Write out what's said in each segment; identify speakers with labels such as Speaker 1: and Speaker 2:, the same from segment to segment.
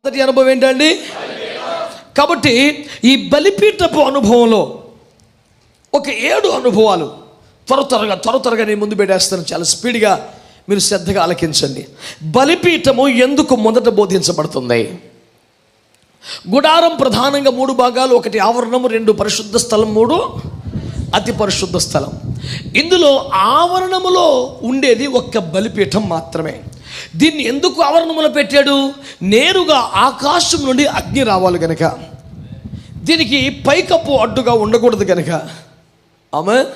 Speaker 1: మొదటి అనుభవం ఏంటండి? కాబట్టి ఈ బలిపీఠపు అనుభవంలో ఒక 7 అనుభవాలు త్వరగా నేను ముందు పెట్టేస్తాను. చాలా స్పీడ్గా మీరు శ్రద్ధగా ఆలకించండి. బలిపీఠము ఎందుకు మొదట బోధించబడుతుంది? గుడారం ప్రధానంగా 3 భాగాలు. 1 ఆవరణము, 2 పరిశుద్ధ స్థలం, 3 అతి పరిశుద్ధ స్థలం. ఇందులో ఆవరణములో ఉండేది ఒక్క బలిపీఠం మాత్రమే. దీన్ని ఎందుకు ఆవరణములో పెట్టాడు? నేరుగా ఆకాశం నుండి అగ్ని రావాలి కనుక, దీనికి పైకప్పు అడ్డుగా ఉండకూడదు కనుక. ఆమేన్.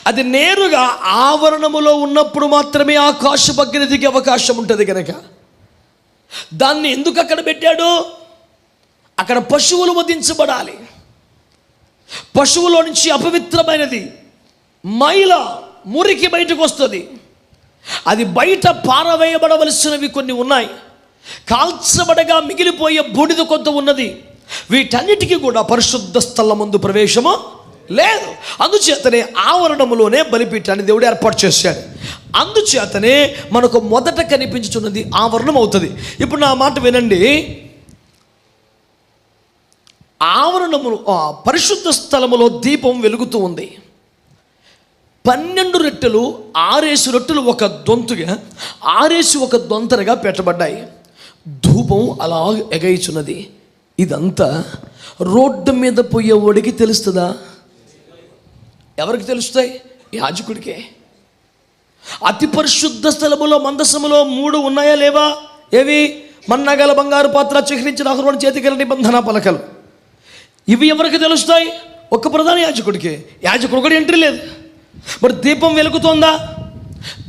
Speaker 1: అది నేరుగా ఆవరణములో ఉన్నప్పుడు మాత్రమే ఆకాశపు అగ్ని దిగే అవకాశం ఉంటుంది కనుక దాన్ని ఎందుకు అక్కడ పెట్టాడు? అక్కడ పశువులు వధించబడాలి. పశువులో నుంచి అపవిత్రమైనది మైల మురికి బయటకు వస్తుంది. అది బయట పారవేయబడవలసినవి కొన్ని ఉన్నాయి. కాల్చబడగా మిగిలిపోయే బూడిద కొంత ఉన్నది. వీటన్నిటికీ కూడా పరిశుద్ధ స్థలం ముందు ప్రవేశము లేదు. అందుచేతనే ఆవరణములోనే బలిపీఠాన్ని దేవుడు ఏర్పాటు చేశాడు. అందుచేతనే మనకు మొదట కనిపించుతున్నది ఆవరణం అవుతుంది. ఇప్పుడు నా మాట వినండి. ఆవరణములు పరిశుద్ధ స్థలములో దీపం వెలుగుతూ ఉంది. 12 రొట్టెలు 6 రొట్టెలు ఒక దొంతుగా 6 ఒక దొంతరగా పెట్టబడ్డాయి. ధూపం అలా ఎగయిచున్నది. ఇదంతా రోడ్డు మీద పోయేవాడికి తెలుస్తుందా? ఎవరికి తెలుస్తాయి? యాజకుడికే. అతి పరిశుద్ధ స్థలములో మందసములో 3 ఉన్నాయా లేవా? ఏవి? మన్నగల బంగారు పాత్ర, చిహ్నించిన అహరోను చేతికల నిబంధన పలకలు. ఇవి ఎవరికి తెలుస్తాయి? ఒక్క ప్రధాన యాజకుడికే. యాజకుడు కూడా ఎంట్రీ లేదు. మరి దీపం వెలుగుతోందా?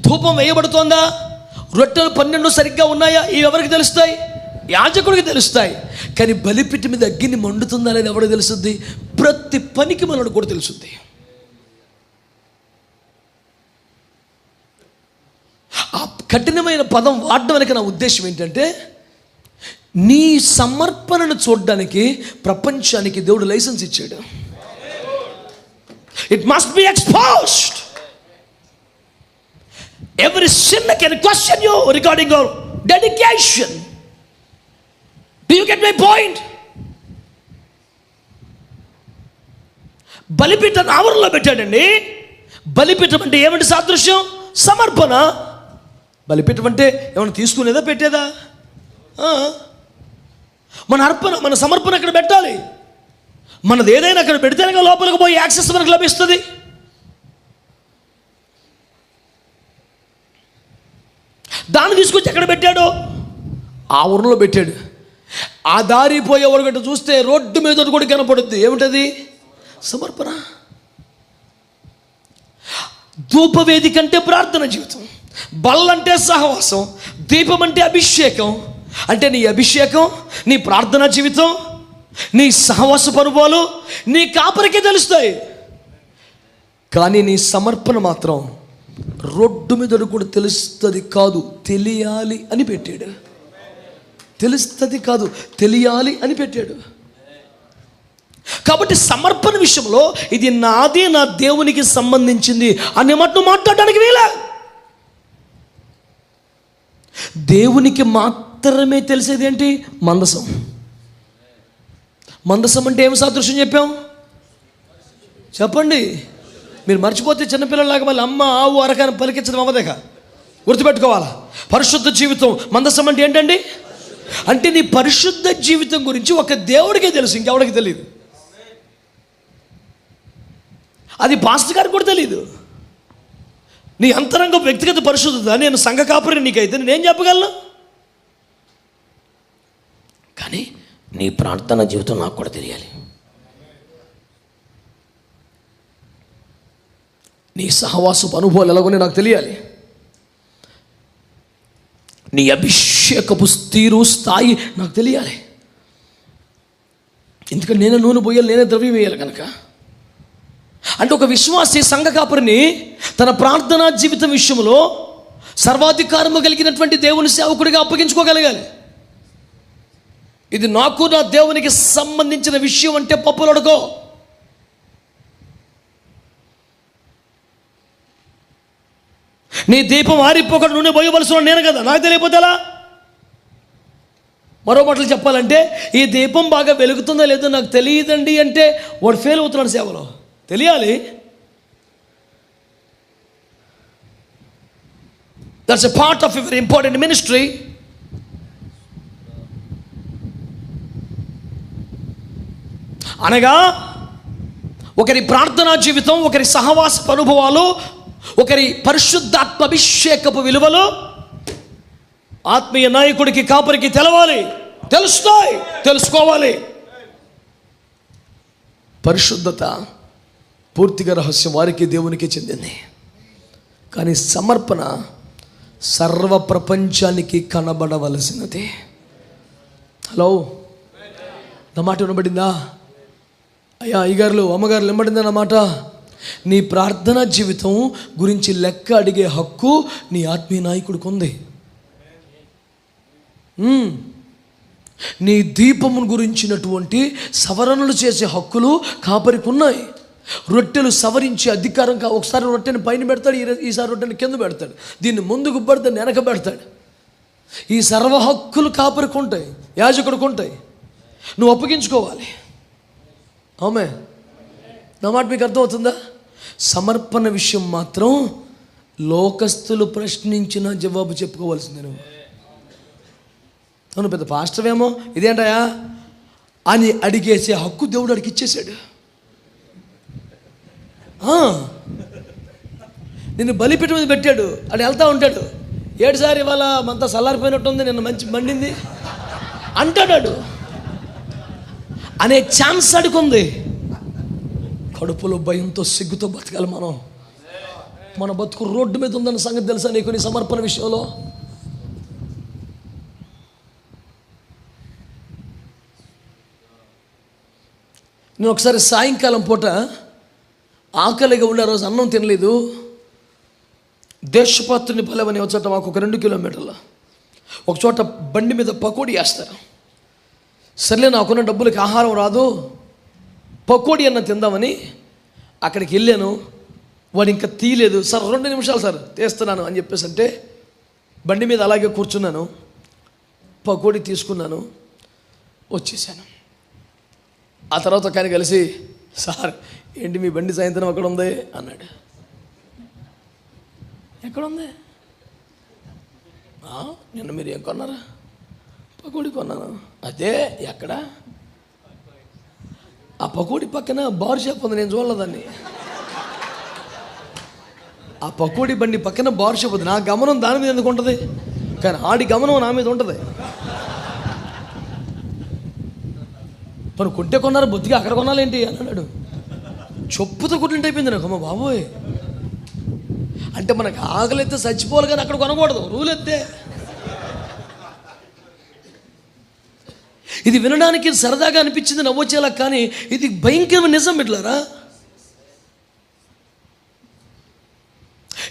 Speaker 1: ధూపం వేయబడుతోందా? రొట్టెలు 12 సరిగ్గా ఉన్నాయా? ఇవి ఎవరికి తెలుస్తాయి? యాజకుడికి తెలుస్తాయి. కానీ బలిపీఠం మీద అగ్ని మండుతుందా లేదా ఎవరికి తెలుస్తుంది? ప్రతి పనికి మనకు కూడా తెలుస్తుంది. ఆ కఠినమైన పదం వాడడం వెనక నా ఉద్దేశం ఏంటంటే, నీ సమర్పణను చూడడానికి ప్రపంచానికి దేవుడు లైసెన్స్ ఇచ్చాడు. It must be exposed. Every sinner can question you regarding your dedication. Do you get my point? బలిపీఠం ఆవరణలో పెట్టాడండి. బలిపీఠం అంటే ఏమంటే సాదృశ్యం? సమర్పణ. బలిపీఠం అంటే ఏమైనా తీసుకునేదా పెట్టేదా? మన అర్పణ, మన సమర్పణ అక్కడ పెట్టాలి. మనది ఏదైనా అక్కడ పెడితేనే లోపలికి పోయి యాక్సెస్ మనకు లభిస్తుంది. దాన్ని తీసుకొచ్చి ఎక్కడ పెట్టాడు? ఆవరణలో పెట్టాడు. ఆ దారి పోయేవాడు గట్ట చూస్తే రోడ్డు మీద కూడా కనపడుద్ది. ఏమిటది? సమర్పణ. ధూపవేదిక అంటే ప్రార్థన జీవితం, బల్లంటే సహవాసం, దీపం అంటే అభిషేకం. అంటే నీ అభిషేకం, నీ ప్రార్థనా జీవితం, నీ సహవాసపు అనుభవాలు నీ కాపరికే తెలుస్తాయి. కానీ నీ సమర్పణ మాత్రం రోడ్డు మీద కూడా తెలుస్తుంది కాదు, తెలియాలి అని పెట్టాడు. తెలుస్తుంది కాదు, తెలియాలి అని పెట్టాడు. కాబట్టి సమర్పణ విషయంలో ఇది నాది, నా దేవునికి సంబంధించింది అనే మాట మాట్లాడడానికి వీలే. దేవునికి మాత్రమే తెలిసేది ఏంటి? మందసం. మందసం అంటే ఏమి సాదృశ్యం చెప్పాం? చెప్పండి. మీరు మర్చిపోతే చిన్నపిల్లలాగా మళ్ళీ అమ్మ ఆవు అరకాన్ని పలికించడం అవ్వదేక. గుర్తుపెట్టుకోవాలా? పరిశుద్ధ జీవితం మందసం అంటే ఏంటండి? అంటే నీ పరిశుద్ధ జీవితం గురించి ఒక దేవుడికే తెలుసు, ఇంకెవడికి తెలియదు. అది పాస్టర్ గారికి కూడా తెలియదు. నీ అంతరంగ వ్యక్తిగత పరిశుద్ధత నేను సంఘ కాపురి నీకైతే నేనేం చెప్పగలను? కానీ నీ ప్రార్థన జీవితం నాకు కూడా తెలియాలి. నీ సహవాసపు అనుభవాలు ఎలాగోనే నాకు తెలియాలి. నీ అభిషేకపు స్థాయి నాకు తెలియాలి. ఎందుకంటే నేనే నూనె పోయాలి, నేనే ద్రవ్యం వేయాలి కనుక. అంటే ఒక విశ్వాసి సంఘ కాపురిని తన ప్రార్థనా జీవితం విషయంలో సర్వాధికారము కలిగినటువంటి దేవుని సేవకుడిగా అప్పగించుకోగలగాలి. ఇది నాకు నా దేవునికి సంబంధించిన విషయం అంటే పప్పులడుకో. నీ దీపం ఆరిపోకుండా నూనె పోయవలసిన నేను కదా, నాకు తెలియపోతే ఎలా? మరో మాటలు చెప్పాలంటే ఈ దీపం బాగా వెలుగుతుందో లేదో నాకు తెలియదండి అంటే వాడు ఫెయిల్ అవుతున్నాడు సేవలో. తెలియాలి. That's a part of a very important ministry. అనగా ఒకరి ప్రార్థనా జీవితం, ఒకరి సహవాస అనుభవాలు, ఒకరి పరిశుద్ధాత్మ అభిషేకపు విలువలు ఆత్మీయ నాయకుడికి, కాపరికి తెలవాలి, తెలుసుకోవాలి. పరిశుద్ధత పూర్తిగా రహస్యం వారికి, దేవునికి చెందింది. కానీ సమర్పణ సర్వ ప్రపంచానికి కనబడవలసినది. హలో, నా మాట వినబడిందా? అయ్యా అయ్యగారులు, అమ్మగారులు, వినబడిందా నా మాట? నీ ప్రార్థనా జీవితం గురించి లెక్క అడిగే హక్కు నీ ఆత్మీయ నాయకుడికి ఉంది. నీ దీపమును గురించినటువంటి సవరణలు చేసే హక్కులు కాపరికి ఉన్నాయి. రొట్టెలు సవరించే అధికారం ఒకసారి రొట్టెని పైన పెడతాడు, ఈసారి రొట్టెని కింద పెడతాడు, దీన్ని ముందుకు పెడతాడు, వెనక పెడతాడు. ఈ సర్వ హక్కులు కాపరికి ఉంటాయి, యాజకుడికి ఉంటాయి. నువ్వు అప్పగించుకోవాలి. ఆమె నా మాట మీకు అర్థమవుతుందా? సమర్పణ విషయం మాత్రం లోకస్తులు ప్రశ్నించిన జవాబు చెప్పుకోవాల్సిందే. నువ్వు పెద్ద పాస్టర్ ఏమో ఇదేంటయా అని అడిగేసే హక్కు దేవుడు అడిగి ఇచ్చేశాడు. నిన్ను బలిపీఠం మీద పెట్టాడు, అది వెళ్తూ ఉంటాడు. 7 సార్లు ఇవాళ మంతా చల్లారిపోయినట్టుంది, నిన్న మంచి మండింది అంటాడు. అనే ఛాన్స్ అడుగుంది. కడుపులో భయంతో, సిగ్గుతో బతకాలి మనం. మన బతుకు రోడ్డు మీద ఉందన్న సంగతి తెలుసా నీకు? నీ సమర్పణ విషయంలో నేను ఒకసారి సాయంకాలం పూట ఆకలిగా ఉండే రోజు, అన్నం తినలేదు. దేశపాత్రుని బలవని ఒక చోట, మాకు ఒక 2 కిలోమీటర్లు ఒక చోట బండి మీద పకోడీ వేస్తారు. సర్లే, నాకున్న డబ్బులకి ఆహారం రాదు, పకోడీ అన్న తిందామని అక్కడికి వెళ్ళాను. వాడు ఇంకా తీయలేదు. సార్ 2 నిమిషాలు సార్ తీస్తున్నాను అని చెప్పేసి అంటే బండి మీద అలాగే కూర్చున్నాను, పకోడీ తీసుకున్నాను, వచ్చేసాను. ఆ తర్వాత కానీ కలిసి, సార్ ఏంటి మీ బండి సాయంత్రం అక్కడ ఉంది అన్నాడు. ఎక్కడుంది? నిన్న మీరు ఏం కొన్నారా? పకోడీ కొన్నాను. అదే ఎక్కడ? ఆ పకోడీ పక్కన బార్ షాప్ ఉంది, నేను చూడలేదాన్ని. ఆ పకోడీ బండి పక్కన బార్ షాప్ ఉంది. నా గమనం దాని మీద ఎందుకు ఉంటుంది, కానీ ఆడి గమనం నా మీద ఉంటుంది. తను కొట్టే కొన్నారు, బొత్తిగా అక్కడ కొనాలేంటి అన్నాడు. చొప్పుతో కొట్టినట్టు అయిపోయింది నాకు. అమ్మ బాబోయ్, అంటే మనకు ఆకలిస్తే చచ్చిపోవాలి కానీ అక్కడ కొనకూడదు, రూల్ ఎత్తే. ఇది వినడానికి సరదాగా అనిపించింది, నవ్వొచ్చేలా, కానీ ఇది భయంకరమైన నిజం. ఇట్లారా,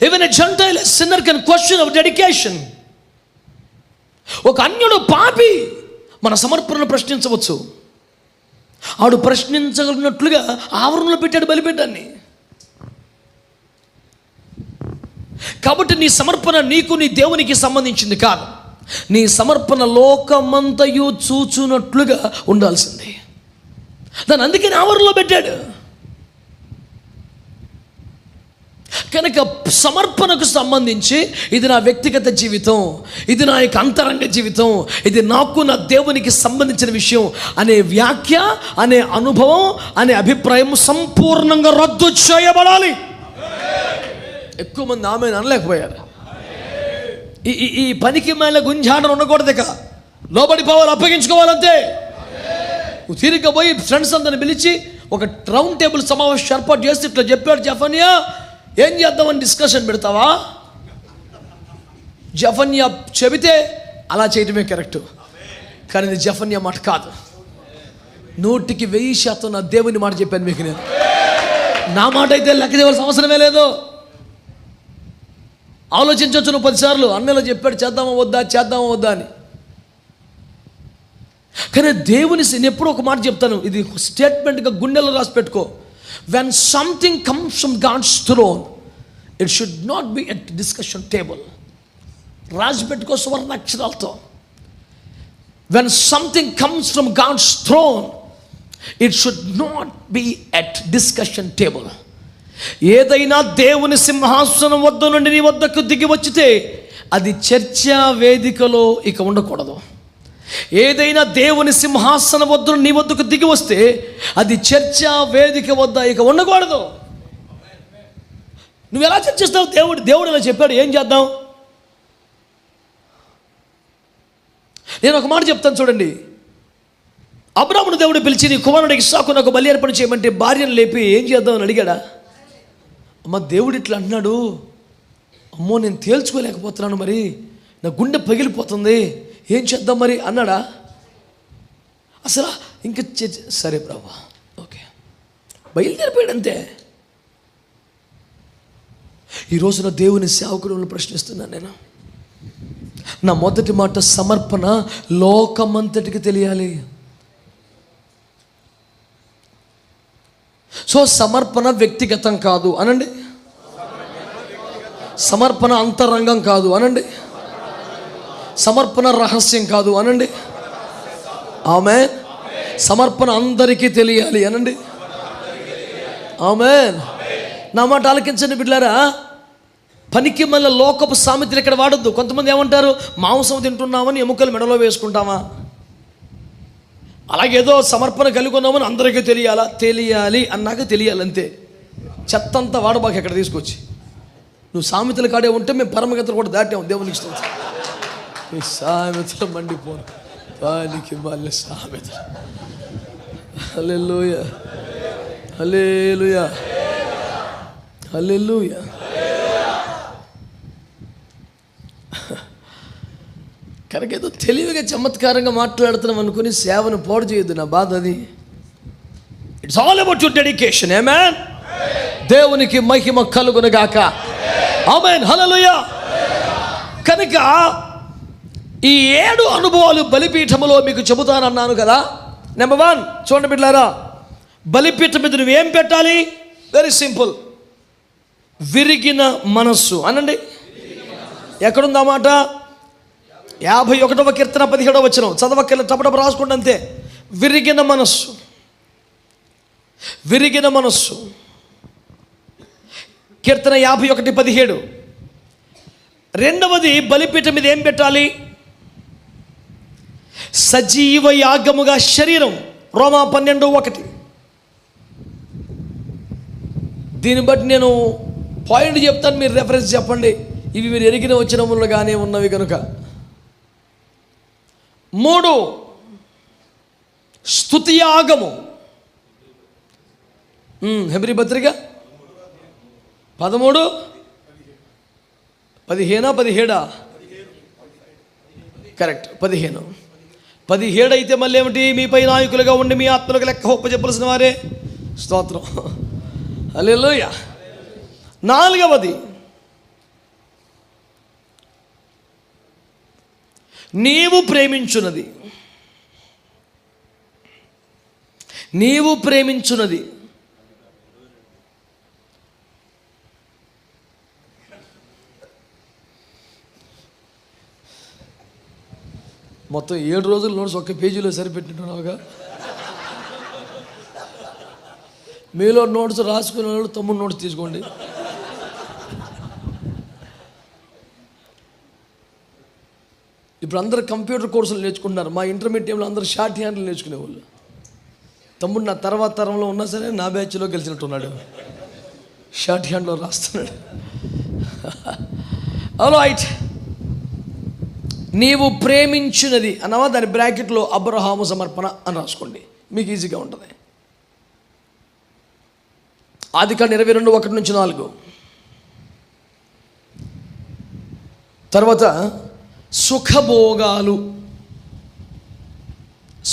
Speaker 1: even a gentile sinner can question our dedication. ఒక అన్యుడు పాపి మన సమర్పణను ప్రశ్నించవచ్చు. ఆడు ప్రశ్నించగలిగినట్లుగా ఆవరణలో పెట్టాడు బలిపీఠాన్ని. కాబట్టి నీ సమర్పణ నీకు, నీ దేవునికి సంబంధించింది కాదు. నీ సమర్పణ లోకమంతయు చూచునట్లుగా ఉండాల్సింది. దాన్ని అందుకని ఆవరణలో పెట్టాడు. కనుక సమర్పణకు సంబంధించి ఇది నా వ్యక్తిగత జీవితం, ఇది నా యొక్క అంతరంగ జీవితం, ఇది నాకు నా దేవునికి సంబంధించిన విషయం అనే వ్యాఖ్య, అనే అనుభవం, అనే అభిప్రాయం సంపూర్ణంగా రద్దు చేయబడాలి. ఎక్కువ మంది ఆమె అనలేకపోయారు. ఈ పనికి మేల గుంజాటం ఉండకూడదు, ఇక లోబడిపోవాలి, అప్పగించుకోవాలంతే. తిరిగి పోయి ఫ్రెండ్స్ అందరిని పిలిచి ఒక రౌండ్ టేబుల్ సమావేశం ఏర్పాటు చేసి ఇట్లా చెప్పాడు జెఫన్యా, ఏం చేద్దామని డిస్కషన్ పెడతావా? జెఫన్యా చెబితే అలా చేయటమే కరెక్టు, కానీ ఇది జెఫన్యా మాట కాదు. 100% నా దేవుని మాట చెప్పాను మీకు. నేను నా మాట అయితే లెక్క చేయవలసిన అవసరమే లేదు. ఆలోచించవచ్చు నువ్వు 10 సార్లు, అన్నలో చెప్పాడు చేద్దామా వద్దా అని. కానీ దేవుని, నేను ఎప్పుడూ ఒక మాట చెప్తాను, ఇది స్టేట్మెంట్గా గుండెలో రాసి పెట్టుకో. When something comes from God's throne, it should not be at discussion table. రాసి పెట్టుకో సువర్ణ అక్షరాలతో. when something comes from God's throne, it should not be at discussion table. ఏదైనా దేవుని సింహాసనం వద్ద నుండి నీ వద్దకు దిగి వచ్చితే అది చర్చా వేదికలో ఇక ఉండకూడదు. ఏదైనా దేవుని సింహాసనం వద్ద నీ వద్దకు దిగి వస్తే అది చర్చా వేదిక వద్ద ఇక ఉండకూడదు. నువ్వు ఎలా చర్చిస్తావు? దేవుడు ఇలా చెప్పాడు, ఏం చేద్దాం? నేను ఒక మాట చెప్తాను చూడండి. అబ్రాహామును దేవుడు పిలిచి, నీ కుమారుడు ఇస్సాకు నాకు బలి అర్పణ చేయమంటే భార్యను లేపి ఏం చేద్దామని అడిగాడా? అమ్మ, దేవుడు ఇట్లా అంటున్నాడు, అమ్మో నేను తేల్చుకోలేకపోతున్నాను, మరి నా గుండె పగిలిపోతుంది, ఏం చేద్దాం మరి అన్నాడా? అసలు ఇంకా సరే ప్రభా, ఓకే, బయలుదేరిపోయాడు అంతే. ఈ రోజున దేవుని సేవకులను ప్రశ్నిస్తున్నాను నేను. నా మొదటి మాట, సమర్పణ లోకమంతటికి తెలియాలి. సో సమర్పణ వ్యక్తిగతం కాదు అనండి, సమర్పణ అంతరంగం కాదు అనండి, సమర్పణ రహస్యం కాదు అనండి, ఆమేన్. సమర్పణ అందరికీ తెలియాలి అనండి, ఆమేన్. నా మాట ఆలకించండి బిడ్డలారా. పనికి మళ్ళీ లోకపు సామెతలు ఇక్కడ వాడొద్దు. కొంతమంది ఏమంటారు, మాంసం తింటున్నామని ఎముకలు మెడలో వేసుకుంటామా? అలాగేదో సమర్పణ కలిగి ఉన్నామని అందరికీ తెలియాలి అన్నాక తెలియాలంతే. చెత్తంతా వాడబాకి ఎక్కడ తీసుకొచ్చి నువ్వు సామెతలు కాడే ఉంటే మేము పరమగతలు కూడా దాటాము. దేవునికి ఇష్టం సామెతలు మండిపోను వానికి మళ్ళీ సామెతలు. హల్లెలూయా, హల్లెలూయా, హల్లెలూయా. కనుక ఏదో తెలివిగా చమత్కారంగా మాట్లాడుతున్నాం అనుకుని సేవను పాడు చేయొద్దు. నా బాధ అది. It's all about your dedication. Amen. దేవునికి మహిమ కలుగునుగాక. ఆమేన్, హల్లెలూయా. కనుక ఈ 7 అనుభవాలు బలిపీఠములో మీకు చెబుతానన్నాను కదా. నెంబర్ 1, చూడండి బిడ్డలారా, బలిపీఠం మీద నువ్వేం పెట్టాలి? వెరీ సింపుల్, విరిగిన మనస్సు అనండి. ఎక్కడుందా మాట? 51వ కీర్తన 17వ వచనం. చదవక్కర్లేదు, టపటప రాసుకుంటే అంతే. విరిగిన మనస్సు, విరిగిన మనస్సు. కీర్తన 51:17. రెండవది, బలిపీఠం మీద ఏం పెట్టాలి? సజీవ యాగముగా శరీరం. రోమా 12:1. దీన్ని బట్టి నేను పాయింట్ చెప్తాను, మీరు రెఫరెన్స్ చెప్పండి. ఇవి మీరు ఎరిగిన వచనములుగానే ఉన్నవి కనుక. 3, స్తుతి యాగము. హెబ్రీ పత్రిక 13, 15, కరెక్ట్, 15 అయితే మళ్ళీ ఏమిటి? మీపై నాయకులుగా ఉండి మీ ఆత్మలకు లెక్క ఒప్పచెప్పవలసిన వారే. స్తోత్రం, హల్లెలూయా. 4వది, నీవు ప్రేమించున్నది. నీవు ప్రేమించున్నది. మొత్తం 7 రోజుల నోట్స్ ఒక్క పేజీలో సరిపెట్టినావుగా. మీలో నోట్స్ రాసుకునే వాళ్ళు తమ్ముడు నోట్స్ తీసుకోండి. ఇప్పుడు అందరు కంప్యూటర్ కోర్సులు నేర్చుకుంటున్నారు. మా ఇంటర్మీడియట్లో అందరూ షార్ట్ హ్యాండ్లు నేర్చుకునేవాళ్ళు. తమ్ముడు నా తర్వాత తరంలో ఉన్నా సరే నా బ్యాచ్లో గెలిచినట్టున్నాడు, షార్ట్ హ్యాండ్లో రాస్తున్నాడు. ఆల్రైట్, నీవు ప్రేమించినది అన్నవా, దాని బ్రాకెట్లో అబ్రహాము సమర్పణ అని రాసుకోండి, మీకు ఈజీగా ఉంటుంది. ఆదికాండం 22:1-4. తర్వాత సుఖభోగాలు.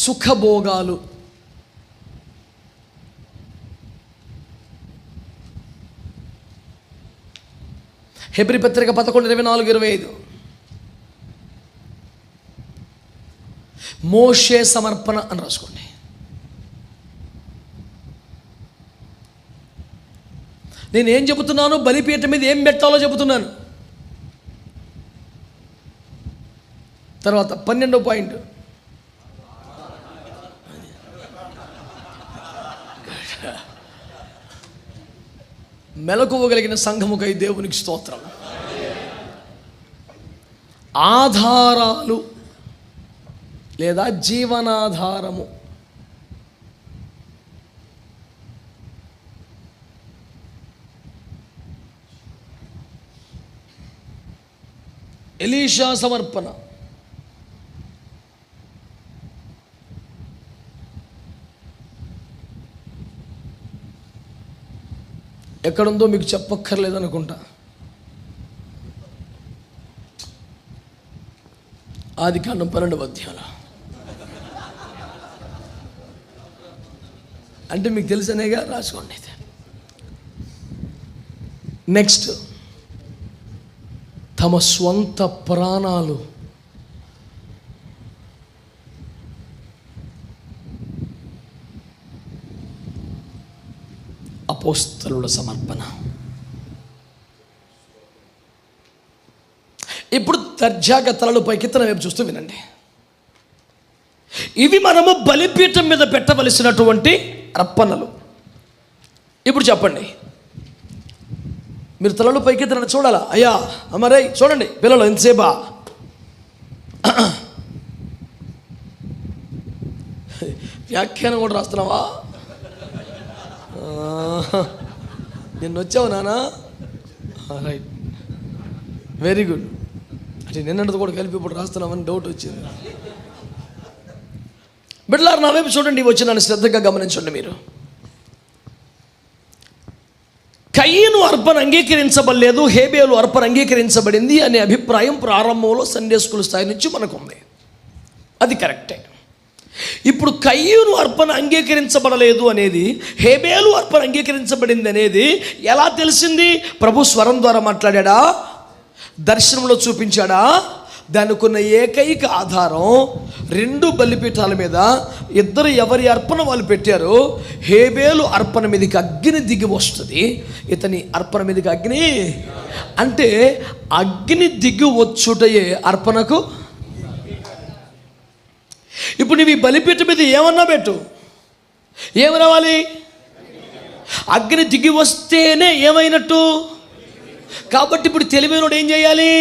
Speaker 1: సుఖభోగాలు. హెబ్రీ పత్రిక 11:24-25. మోషే సమర్పణ అని రాసుకోండి. నేను ఏం చెబుతున్నాను? బలిపీఠం మీద ఏం పెట్టాలో చెబుతున్నాను. తర్వాత 12వ పాయింట్, మెలకువగలిగిన సంఘముకై దేవునికి స్తోత్రం. ఆధారాలు లేదా జీవనాధారము. ఎలీషా సమర్పణ. ఎక్కడుందో మీకు చెప్పక్కర్లేదనుకుంటా. ఆదికాండం 12వ అధ్యాయం. అంటే మీకు తెలుసనేగా, రాసుకోండి. నెక్స్ట్, తమ స్వంత ప్రాణాలు అపోస్తలుల సమర్పణ. ఇప్పుడు దర్జాగా తలలు పైకెత్తన వైపు చూస్తూ వినండి. ఇవి మనము బలిపీఠం మీద పెట్టవలసినటువంటి అర్పణలు. ఇప్పుడు చెప్పండి, మీరు తలలు పైకెత్తన చూడాలా? అయ్యా అమరై చూడండి పిల్లలు, ఎంతసేపా? వ్యాఖ్యానం కూడా రాస్తున్నావా? నిన్న వచ్చావు నానా? Right, very good. అంటే నిన్నటిది కూడా కలిపి ఇప్పుడు రాస్తున్నామని డౌట్ వచ్చింది. బిడ్డలారా, నా వైపు చూడండి, వచ్చి నన్ను శ్రద్ధగా గమనించండి. మీరు కయీను అర్పణ అంగీకరించబడలేదు, హేబేలు అర్పణ అంగీకరించబడింది అనే అభిప్రాయం ప్రారంభంలో సండే స్కూల్ స్థాయి నుంచి మనకు ఉంది. అది కరెక్టే. ఇప్పుడు కయీను అర్పణ అంగీకరించబడలేదు అనేది, హేబేలు అర్పణ అంగీకరించబడింది అనేది ఎలా తెలిసింది? ప్రభు స్వరం ద్వారా మాట్లాడా? దర్శనంలో చూపించాడా? దానికి ఉన్న ఏకైక ఆధారం, 2 బలిపీఠాల మీద ఇద్దరు ఎవరి అర్పణ వాళ్ళు పెట్టారు. హేబేలు అర్పణ మీదకి అగ్ని దిగి వస్తుంది, ఇతని అర్పణ మీదకి అగ్ని. అంటే అగ్ని దిగి వచ్చుటయే అర్పణకు. ఇప్పుడు నువ్వు ఈ బలిపీఠం మీద ఏమన్నా పెట్టు, ఏమి రావాలి? అగ్ని దిగి వస్తేనే ఏమైనట్టు. కాబట్టి ఇప్పుడు తెలివైనోడు ఏం చేయాలి?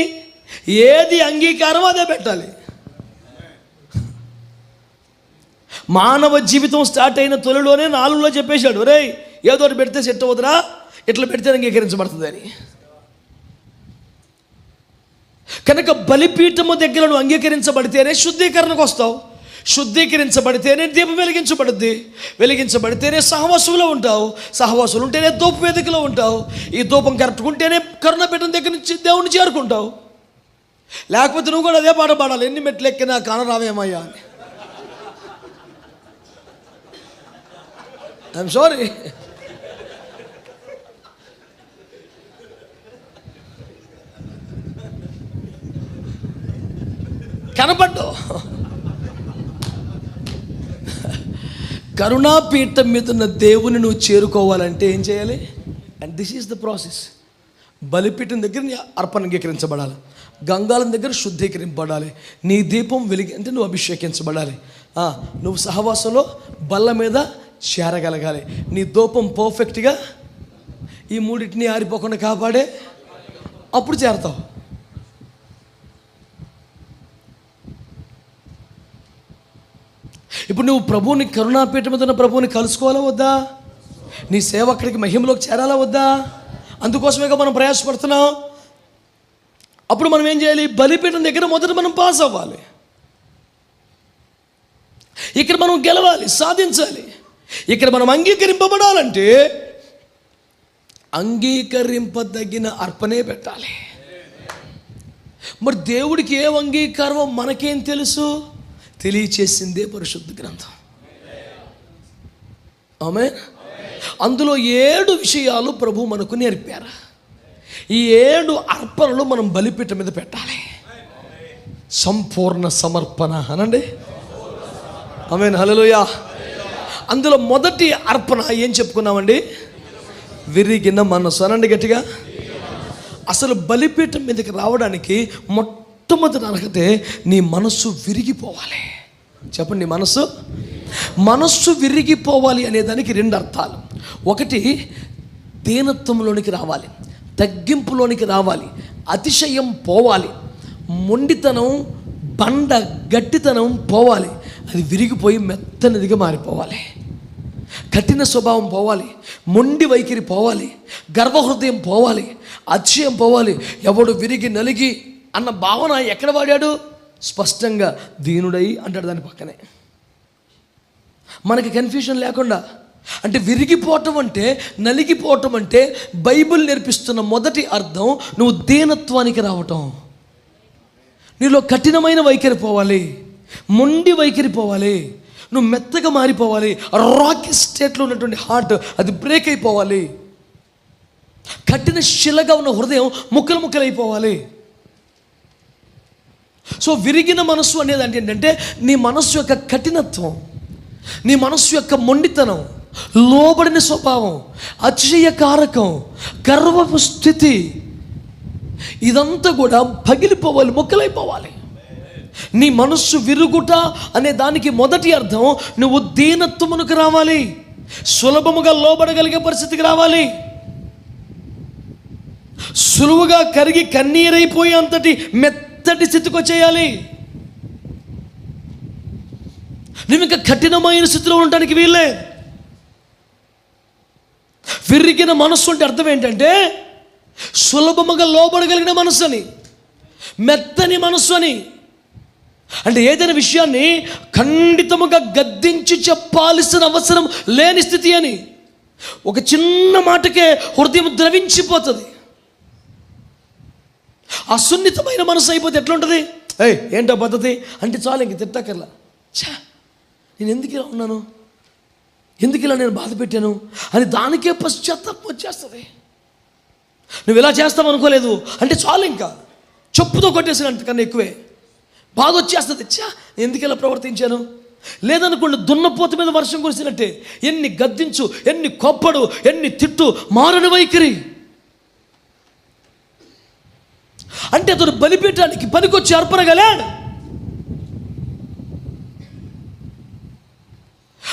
Speaker 1: ఏది అంగీకారం అదే పెట్టాలి. మానవ జీవితం స్టార్ట్ అయిన తొలిలోనే 4లో చెప్పేశాడు, రే ఏదో పెడితే సెట్ అవుతురా, ఇట్లా పెడితే అంగీకరించబడుతుంది అని. కనుక బలిపీఠము దగ్గర నువ్వు అంగీకరించబడితేనే శుద్ధీకరణకు వస్తావు, శుద్ధీకరించబడితేనే దీపం వెలిగించబడుద్ది, వెలిగించబడితేనే సహవాసులో ఉంటావు, సహవాసులు ఉంటేనే ధూప వేదికలో ఉంటావు, ఈ ధూపం కరెక్ట్గా ఉంటేనే కరుణపీఠం దగ్గర నుంచి దేవుణ్ణి చేరుకుంటావు. లేకపోతే నువ్వు కూడా అదే పాట పాడాలి, ఎన్ని మెట్లు ఎక్కినా కానరావేమయ్యా అని. I'm sorry. కనపడ్డు. కరుణాపీఠం మీద ఉన్న దేవుని నువ్వు చేరుకోవాలంటే ఏం చేయాలి? And this is the process. బలిపీఠం దగ్గర నీ అర్పణ అంగీకరించబడాలి, గంగాలం దగ్గర శుద్ధీకరింపబడాలి, నీ దీపం వెలిగి అంటే నువ్వు అభిషేకించబడాలి, నువ్వు సహవాసంలో బల్ల మీద చేరగలగాలి, నీ ధూపం పర్ఫెక్ట్గా ఈ మూడింటిని ఆరిపోకుండా కాపాడే అప్పుడు చేరతావు. ఇప్పుడు నువ్వు ప్రభువుని, కరుణాపీఠం మీద ఉన్న ప్రభువుని కలుసుకోవాలా వద్దా? నీ సేవ అక్కడికి మహిమలోకి చేరాలా వద్దా? అందుకోసమేగా మనం ప్రయాసపడుతున్నాం. అప్పుడు మనం ఏం చేయాలి? బలిపీఠం దగ్గర మొదట మనం పాస్ అవ్వాలి, ఇక్కడ మనం గెలవాలి, సాధించాలి. ఇక్కడ మనం అంగీకరింపబడాలంటే అంగీకరింపదగిన అర్పణే పెట్టాలి. మరి దేవుడికి ఏ అంగీకారమో మనకేం తెలుసు? తెలియచేసిందే పరిశుద్ధ గ్రంథం. ఆమేన్. అందులో 7 విషయాలు ప్రభు మనకు నేర్పారు. ఈ 7 అర్పణలు మనం బలిపీఠం మీద పెట్టాలి. సంపూర్ణ సమర్పణ అనండి. ఆమేన్, హల్లెలూయా. అందులో మొదటి అర్పణ ఏం చెప్పుకున్నామండి? విరిగిన మనసు అనండి గట్టిగా. అసలు బలిపీఠం మీదకి రావడానికి మొట్టమొదటి అర్హతే నీ మనస్సు విరిగిపోవాలి. చెప్పండి, మనస్సు విరిగిపోవాలి అనే దానికి 2 అర్థాలు. ఒకటి దీనత్వంలోనికి రావాలి, తగ్గింపులోనికి రావాలి, అతిశయం పోవాలి, మొండితనం బండ గట్టితనం పోవాలి, అది విరిగిపోయి మెత్తనిదిగా మారిపోవాలి. కఠిన స్వభావం పోవాలి, మొండి వైఖరి పోవాలి, గర్వహృదయం పోవాలి, అతిశయం పోవాలి. ఎవడు విరిగి నలిగి అన్న భావన ఎక్కడ వాడాడు? స్పష్టంగా దీనుడై అంటాడు దాని పక్కనే. మనకి కన్ఫ్యూజన్ లేకుండా, అంటే విరిగిపోవటం అంటే, నలిగిపోవటం అంటే బైబిల్ నేర్పిస్తున్న మొదటి అర్థం నువ్వు దీనత్వానికి రావటం. నీలో కఠినమైన వైఖరి పోవాలి, మొండి వైఖరి పోవాలి, నువ్వు మెత్తగా మారిపోవాలి. రాకీ స్టేట్లో ఉన్నటువంటి హార్ట్ అది బ్రేక్ అయిపోవాలి. కఠిన శిలగా ఉన్న హృదయం ముక్కలు ముక్కలైపోవాలి. సో విరిగిన మనస్సు అనేది అంటే ఏంటంటే నీ మనస్సు యొక్క కఠినత్వం, నీ మనస్సు యొక్క మొండితనం, లోబడిన స్వభావం, అతిశయకారకం, గర్వపు స్థితి, ఇదంతా కూడా పగిలిపోవాలి, ముక్కలైపోవాలి. నీ మనస్సు విరుగుట అనే దానికి మొదటి అర్థం నువ్వు దీనత్వమునకు రావాలి, సులభముగా లోబడగలిగే పరిస్థితికి రావాలి, సులువుగా కరిగి కన్నీరైపోయే అంతటి మెత్తటి స్థితికి వచ్చేయాలి. నువ్వు ఇంకా కఠినమైన స్థితిలో ఉండటానికి వీళ్ళే. విరిగిన మనస్సు అంటే అర్థం ఏంటంటే సులభముగా లోబడగలిగిన మనస్సు అని, మెత్తని మనస్సు అని. అంటే ఏదైనా విషయాన్ని ఖండితముగా గద్దించి చెప్పాల్సిన అవసరం లేని స్థితి అని. ఒక చిన్న మాటకే హృదయం ద్రవించిపోతుంది. ఆ సున్నితమైన మనసు అయిపోతే ఎట్లుంటుంది? ఏంటో పద్ధతి అంటే చాలు, ఇంక తిట్టకర్లా, నేను ఎందుకు ఇలా ఉన్నాను, ఎందుకు ఇలా నేను బాధ పెట్టాను అని దానికే పశ్చాత్తాపం వచ్చేస్తుంది. నువ్వు ఇలా చేస్తావు అనుకోలేదు అంటే చాలు, ఇంకా చెప్పుతో కొట్టేసినంత కన్నా ఎక్కువే బాధ వచ్చేస్తుంది. ఎందుకు ఇలా ప్రవర్తించాను. లేదనుకోండి దున్నపోత మీద వర్షం కురిసినట్టే, ఎన్ని గద్దించు, ఎన్ని కొప్పడు, ఎన్ని తిట్టు, మారని వైఖరి. అంటే అతను బలిపీఠానికి పనికొచ్చి అర్పణగలే.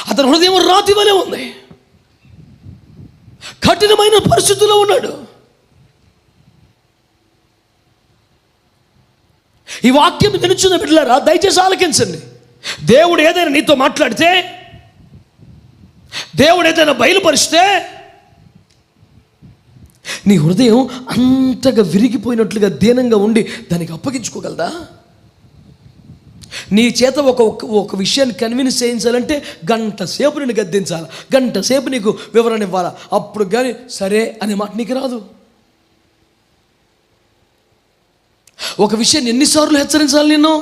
Speaker 1: అతని హృదయం రాతి వలె ఉంది, కఠినమైన పరిస్థితుల్లో ఉన్నాడు. ఈ వాక్యం వినుచున్న బిడ్డలారా దయచేసి ఆలకించండి. దేవుడు ఏదైనా నీతో మాట్లాడితే, దేవుడు ఏదైనా బయలుపరిస్తే నీ హృదయం అంతగా విరిగిపోయినట్లుగా దీనంగా ఉండి దానికి అప్పగించుకోగలదా? నీ చేత ఒక విషయాన్ని కన్విన్స్ చేయించాలంటే గంట సేపు నేను గద్దించాలి, గంట సేపు నీకు వివరణ ఇవ్వాలా, అప్పుడు కానీ సరే అనే మాట నీకు రాదు. ఒక విషయాన్ని ఎన్నిసార్లు హెచ్చరించాలి నిన్ను?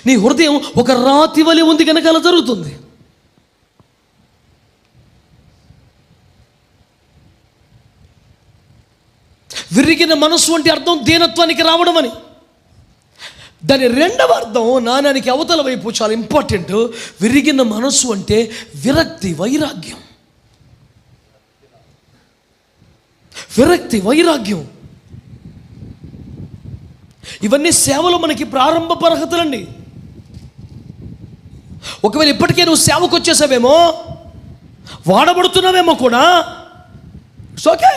Speaker 1: నీ హృదయం ఒక రాతి వలె ఉంది కనుక అలా జరుగుతుంది. విరిగిన మనస్సు అంటే అర్థం దీనత్వానికి రావడం అని. దాని రెండవ అర్థం నానానికి అవతల వైపు చాలా ఇంపార్టెంట్. విరిగిన మనస్సు అంటే విరక్తి, వైరాగ్యం. విరక్తి, వైరాగ్యం ఇవన్నీ సేవలో మనకి ప్రారంభ అర్హతలండి. ఒకవేళ ఇప్పటికే నువ్వు సేవకు వచ్చేసావేమో, వాడబడుతున్నావేమో కూడా, ఓకే.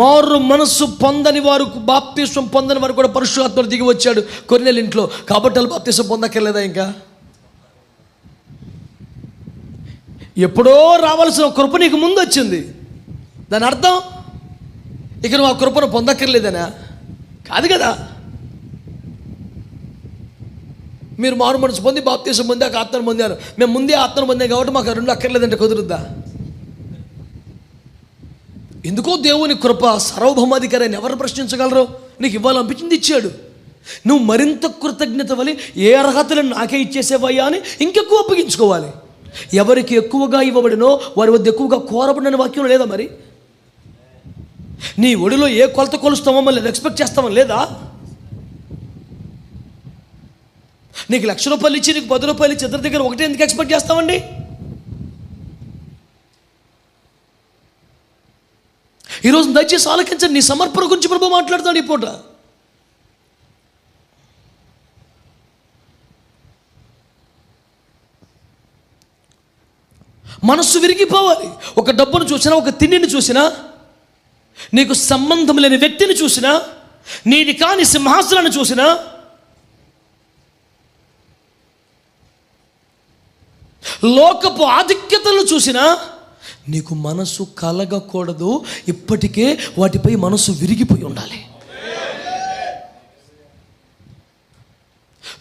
Speaker 1: మారు మనస్సు పొందని వారు, బాప్తిస్వం పొందని వారు కూడా పరిశుద్ధాత్ముడు దిగి వచ్చాడు కొర్నేలు ఇంట్లో. కాబట్టి వాళ్ళు బాప్తిస్వం పొందక్కర్లేదా? ఇంకా ఎప్పుడో రావాల్సిన కృప నీకు ముందు వచ్చింది. దాని అర్థం ఇక నువ్వు ఆ కృపను పొందక్కర్లేదనా? కాదు కదా. మీరు మారు మనసు పొంది బాప్తిస్వం పొంది ఆ ఆత్మను పొందారు, మేము ముందే ఆత్మను పొందాం కాబట్టి మాకు రెండు అక్కర్లేదంటే కుదురుద్దా? ఎందుకో దేవుని కృప సర్వభౌమాధికారాన్ని ఎవరు ప్రశ్నించగలరు? నీకు ఇవ్వాలనిపించింది ఇచ్చాడు. నువ్వు మరింత కృతజ్ఞత వల్ల ఏ అర్హతలను నాకే ఇచ్చేసేవయ్యా అని ఇంకెక్కువ అప్పగించుకోవాలి. ఎవరికి ఎక్కువగా ఇవ్వబడినో వారి వద్ద ఎక్కువగా కోరబడిన వాక్యం లేదా? మరి నీ ఒడిలో ఏ కొలత కొలుస్తామో మళ్ళీ ఎక్స్పెక్ట్ చేస్తామో లేదా? నీకు ₹1,00,000 ఇచ్చి నీకు ₹10 ఇచ్చి ఇద్దరి దగ్గర ఒకటే ఎందుకు ఎక్స్పెక్ట్ చేస్తామండి? ఈరోజు దయచేసి ఆలకించండి. నీ సమర్పణ గురించి ప్రభు మాట్లాడుతాడు ఈ పూట. మనస్సు విరిగిపోవాలి. ఒక డబ్బును చూసినా, ఒక తిండిని చూసినా, నీకు సంబంధం లేని వ్యక్తిని చూసినా, నీది కాని సింహాసనాన్ని చూసినా, లోకపు ఆధిక్యతలను చూసినా నీకు మనసు కలగకూడదు. ఇప్పటికే వాటిపై మనసు విరిగిపోయి ఉండాలి.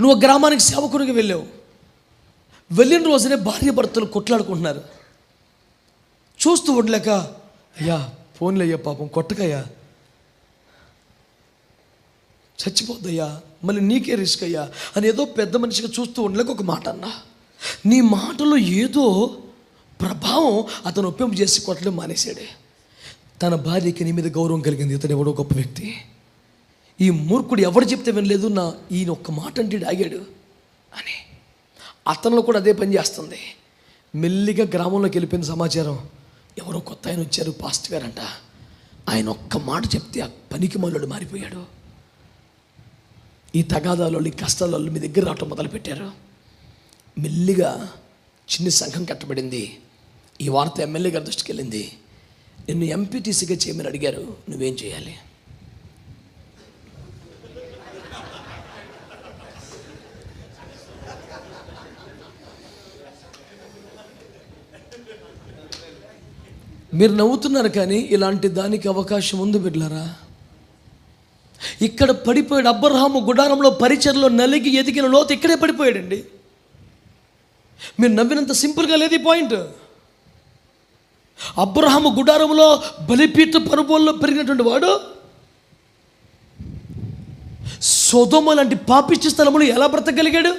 Speaker 1: నువ్వు గ్రామానికి సేవకుడికి వెళ్ళావు. వెళ్ళిన రోజునే భార్య భర్తలు కొట్లాడుకుంటున్నారు. చూస్తూ ఉండలేక, అయ్యా ఫోన్లు అయ్యా, పాపం కొట్టకయ్యా, చచ్చిపోద్దయ్యా, మళ్ళీ నీకే రిస్క్ అయ్యా అని ఏదో పెద్ద మనిషిగా చూస్తూ ఉండలేక ఒక మాట అన్నా. నీ మాటలో ఏదో ప్రభావం అతను ఒప్పింపు చేసి కొట్టడం మానేశాడే. తన భార్యకి నీ మీద గౌరవం కలిగింది. ఇతను ఎవడో గొప్ప వ్యక్తి. ఈ మూర్ఖుడు ఎవడు చెప్తే వినలేదు, ఈయన ఒక్క మాట అంటే ఆగాడు అని. అతనిలో కూడా అదే పని చేస్తుంది. మెల్లిగా గ్రామంలోకి వెళ్ళిపోయిన సమాచారం, ఎవరో కొత్త ఆయన వచ్చారు, పాస్టర్ గారంట. ఆయన ఒక్క మాట చెప్తే ఆ పనికి మనోడు మారిపోయాడు. ఈ తగాదాలు, ఈ కష్టాలు మీ దగ్గర రావటం మొదలుపెట్టారు. మెల్లిగా చిన్న సంఘం కట్టబడింది. ఈ వార్త ఎమ్మెల్యే గారి దృష్టికి వెళ్ళింది. నిన్ను ఎంపీటీసీగా చేయమని అడిగారు, నువ్వేం చేయాలి? మీరు నవ్వుతున్నారు కానీ ఇలాంటి దానికి అవకాశం ఉంది బిడ్డలారా. ఇక్కడ పడిపోయాడు. అబ్రహాము గుడారంలో పరిచర్లో నలిగి ఎదిగిన లోతు ఇక్కడే పడిపోయాడండి. మీరు నవ్వినంత సింపుల్గా లేదు ఈ పాయింట్. అబ్రహాము గుడారంలో బలిపీఠ పరుబోల్లో పెరిగినటువంటి వాడు సొదొమ లాంటి పాపిష్టి స్థలములు ఎలా బ్రతకగలిగాడు?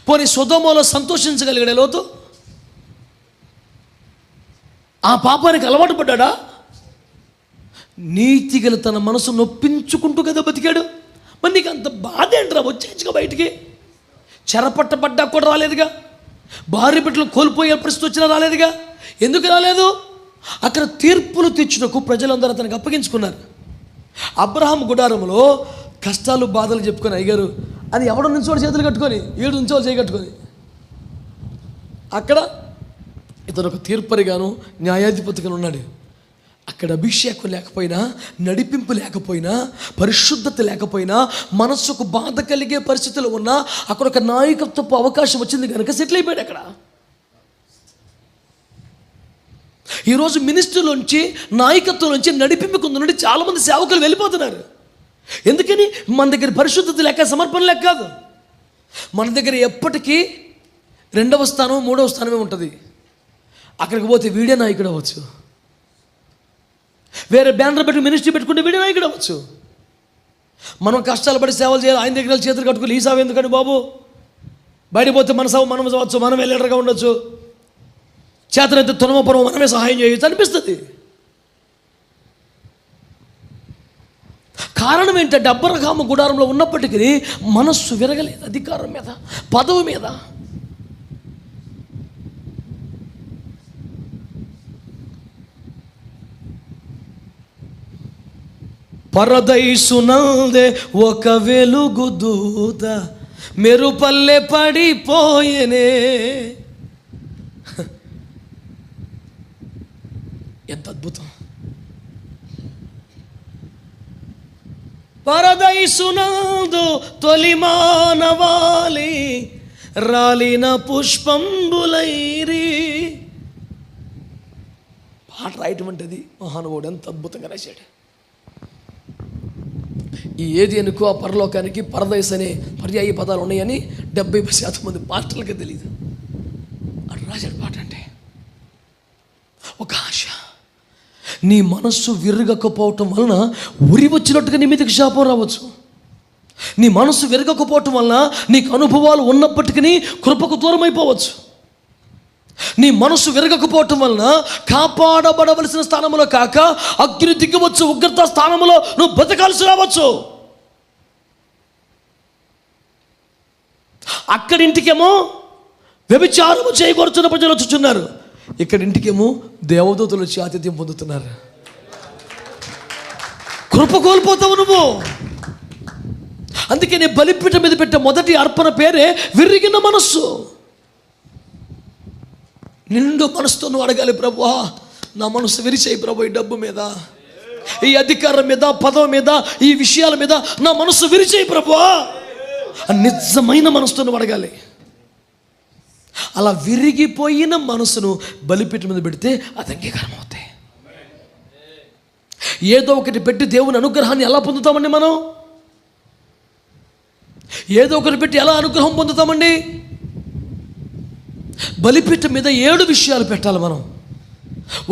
Speaker 1: పోనీ సొదొమలో సంతోషించగలిగాడు లోతు? ఆ పాపానికి అలవాటు పడ్డా? నీతిగల తన మనసు నొప్పించుకుంటూ కదా బతికాడు. మరి నీకు అంత బాధ ఏంట్రా? వచ్చేచ్చుగా బయటికి. చెరపట్టబడ్డా కూడా రాలేదుగా. భార్య బిడ్డలు కోల్పోయే పరిస్థితి వచ్చినా రాలేదుగా. ఎందుకు రాలేదు? అక్కడ తీర్పులు తెచ్చుటకు ప్రజలందరూ అతనికి అప్పగించుకున్నారు. అబ్రహాం గుడారంలో కష్టాలు బాధలు చెప్పుకొని, అయ్యారు అని ఎవడో నుంచోడు చేతులు కట్టుకొని, ఏడు నుంచోడు చేయి కట్టుకొని, అక్కడ ఇతను ఒక తీర్పరిగాను న్యాయాధిపతిగాను ఉన్నాడు. అక్కడ అభిషేకం లేకపోయినా, నడిపింపు లేకపోయినా, పరిశుద్ధత లేకపోయినా, మనస్సుకు బాధ కలిగే పరిస్థితులు ఉన్నా అక్కడ ఒక నాయకత్వపు అవకాశం వచ్చింది కనుక సెటిల్ అయిపోయాడు అక్కడ. ఈరోజు మినిస్ట్రీలోంచి, నాయకత్వంలోంచి, నడిపింపు నుండి చాలామంది సేవకులు వెళ్ళిపోతున్నారు. ఎందుకని? మన దగ్గర పరిశుద్ధత లేక, సమర్పణ లేక కాదు. మన దగ్గర ఎప్పటికీ 2వ స్థానం 3వ స్థానమే ఉంటుంది. అక్కడికి పోతే వీడే నాయకుడు అవ్వచ్చు. వేరే బ్యానర్ పెట్టి మినిస్ట్రీ పెట్టుకుంటే వీడే నాయకుడు అవ్వచ్చు. మనం కష్టాలు పడి సేవలు చేయాలి, ఆయన దగ్గర చేతులు కట్టుకుని ఈ సావు ఎందుకండి బాబు, బయట పోతే మన సావు మనం చవచ్చు, మనమే లీడర్గా ఉండొచ్చు, చేతనైతే తునమపురం మనమే సహాయం చేయొచ్చు అనిపిస్తుంది. కారణం ఏంటంటే అబ్రహాము గుడారంలో ఉన్నప్పటికీ మనస్సు విరగలేదు అధికారం మీద, పదవి మీద. పరదైసునందే ఒక వెలుగు దూత మెరుపల్లె పడిపోయేనే. ఎంత అద్భుతం! పరదైసునందు తొలి మానవాళి రాలిన పుష్పంబులైరి. పాట రాయటం అంటే అది మహానుభావుడు ఎంత అద్భుతంగా రాశాడు. ఈ ఏది అనుకో ఆ పరలోకానికి పరదైస్ అనే పర్యాయ పదాలు ఉన్నాయని 70% మంది పాటలకి తెలియదు. అటు రాశాడు పాట. అంటే ఒక ఆశ. నీ మనస్సు విరగకపోవటం వలన ఉరి వచ్చినట్టుగా నీ మీదకి శాపం రావచ్చు. నీ మనస్సు విరగకపోవటం వలన నీకు అనుభవాలు ఉన్నప్పటికీ కృపకు దూరం అయిపోవచ్చు. నీ మనస్సు విరగకపోవటం వలన కాపాడబడవలసిన స్థానంలో కాక అగ్ని దిగ్గవచ్చు, ఉగ్రత స్థానంలో నువ్వు బతకాల్సి రావచ్చు. అక్కడింటికేమో వ్యభిచారము చేయకూర్చున్న ప్రజలు వచ్చుచున్నారు, ఇక్కడింటికేమో దేవదూతలు వచ్చి ఆతిథ్యం పొందుతున్నారు. కృప కోల్పోతావు నువ్వు. అందుకే నీ బలిపీఠం మీద పెట్టే మొదటి అర్పణ పేరే విరిగిన మనస్సు. నిండు మనసుతో నువ్వు అడగాలి, ప్రభువా నా మనసు విరిచేయి ప్రభు, ఈ డబ్బు మీద, ఈ అధికారం మీద, పదవి మీద, ఈ విషయాల మీద నా మనసు విరిచేయి ప్రభువా. నిజమైన మనసుతో నువ్వు అడగాలి. అలా విరిగిపోయిన మనసును బలిపీఠం మీద పెడితే అది అంగీకారం అవుతాయి. ఏదో ఒకటి పెట్టి దేవుని అనుగ్రహాన్ని ఎలా పొందుతామండి మనం? ఏదో ఒకటి పెట్టి ఎలా అనుగ్రహం పొందుతామండి? బలిపీఠం మీద 7 విషయాలు పెట్టాలి మనం.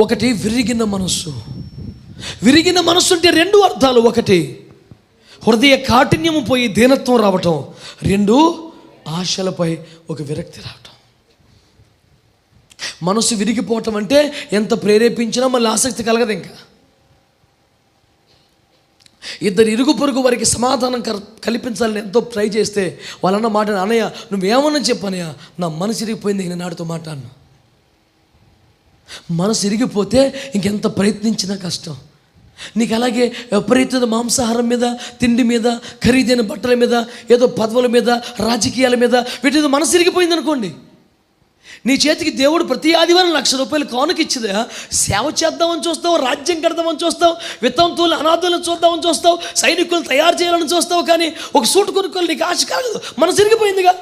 Speaker 1: ఒకటి విరిగిన మనస్సు. విరిగిన మనస్సు అంటే 2 అర్థాలు. ఒకటి హృదయ కాఠిన్యము పోయి దీనత్వం రావటం. 2 ఆశలపై ఒక విరక్తి రావటం. మనసు విరిగిపోవటం అంటే ఎంత ప్రేరేపించినా మళ్ళీ ఆసక్తి కలగదు. ఇంకా ఇద్దరు ఇరుగు పొరుగు వారికి సమాధానం కల్పించాలని ఎంతో ట్రై చేస్తే వాళ్ళన్న మాట, అన్నయ్య నువ్వేమన్నా చెప్పనయ్య, నా మనసు ఇరిగిపోయింది, నేను నాడితో మాట్లాడను. మనసు ఇరిగిపోతే ఇంకెంత ప్రయత్నించినా కష్టం. నీకు అలాగే విపరీత మాంసాహారం మీద, తిండి మీద, ఖరీదైన బట్టల మీద, ఏదో పదవుల మీద, రాజకీయాల మీద వీటి మీద మనసు ఇరిగిపోయింది అనుకోండి, నీ చేతికి దేవుడు ప్రతి ఆదివారం 1,00,000 రూపాయలు కానుక ఇచ్చిదా, సేవ చేద్దామని చూస్తావు, రాజ్యం కడదామని చూస్తావు, వితంతువులు అనాథులను చూద్దామని చూస్తావు, సైనికులను తయారు చేయాలని చూస్తావు, కానీ ఒక సూట్ కొనుక్కోవాలి నీకు ఆశ కలగదు. మనసు ఇరిగిపోయిందిగా.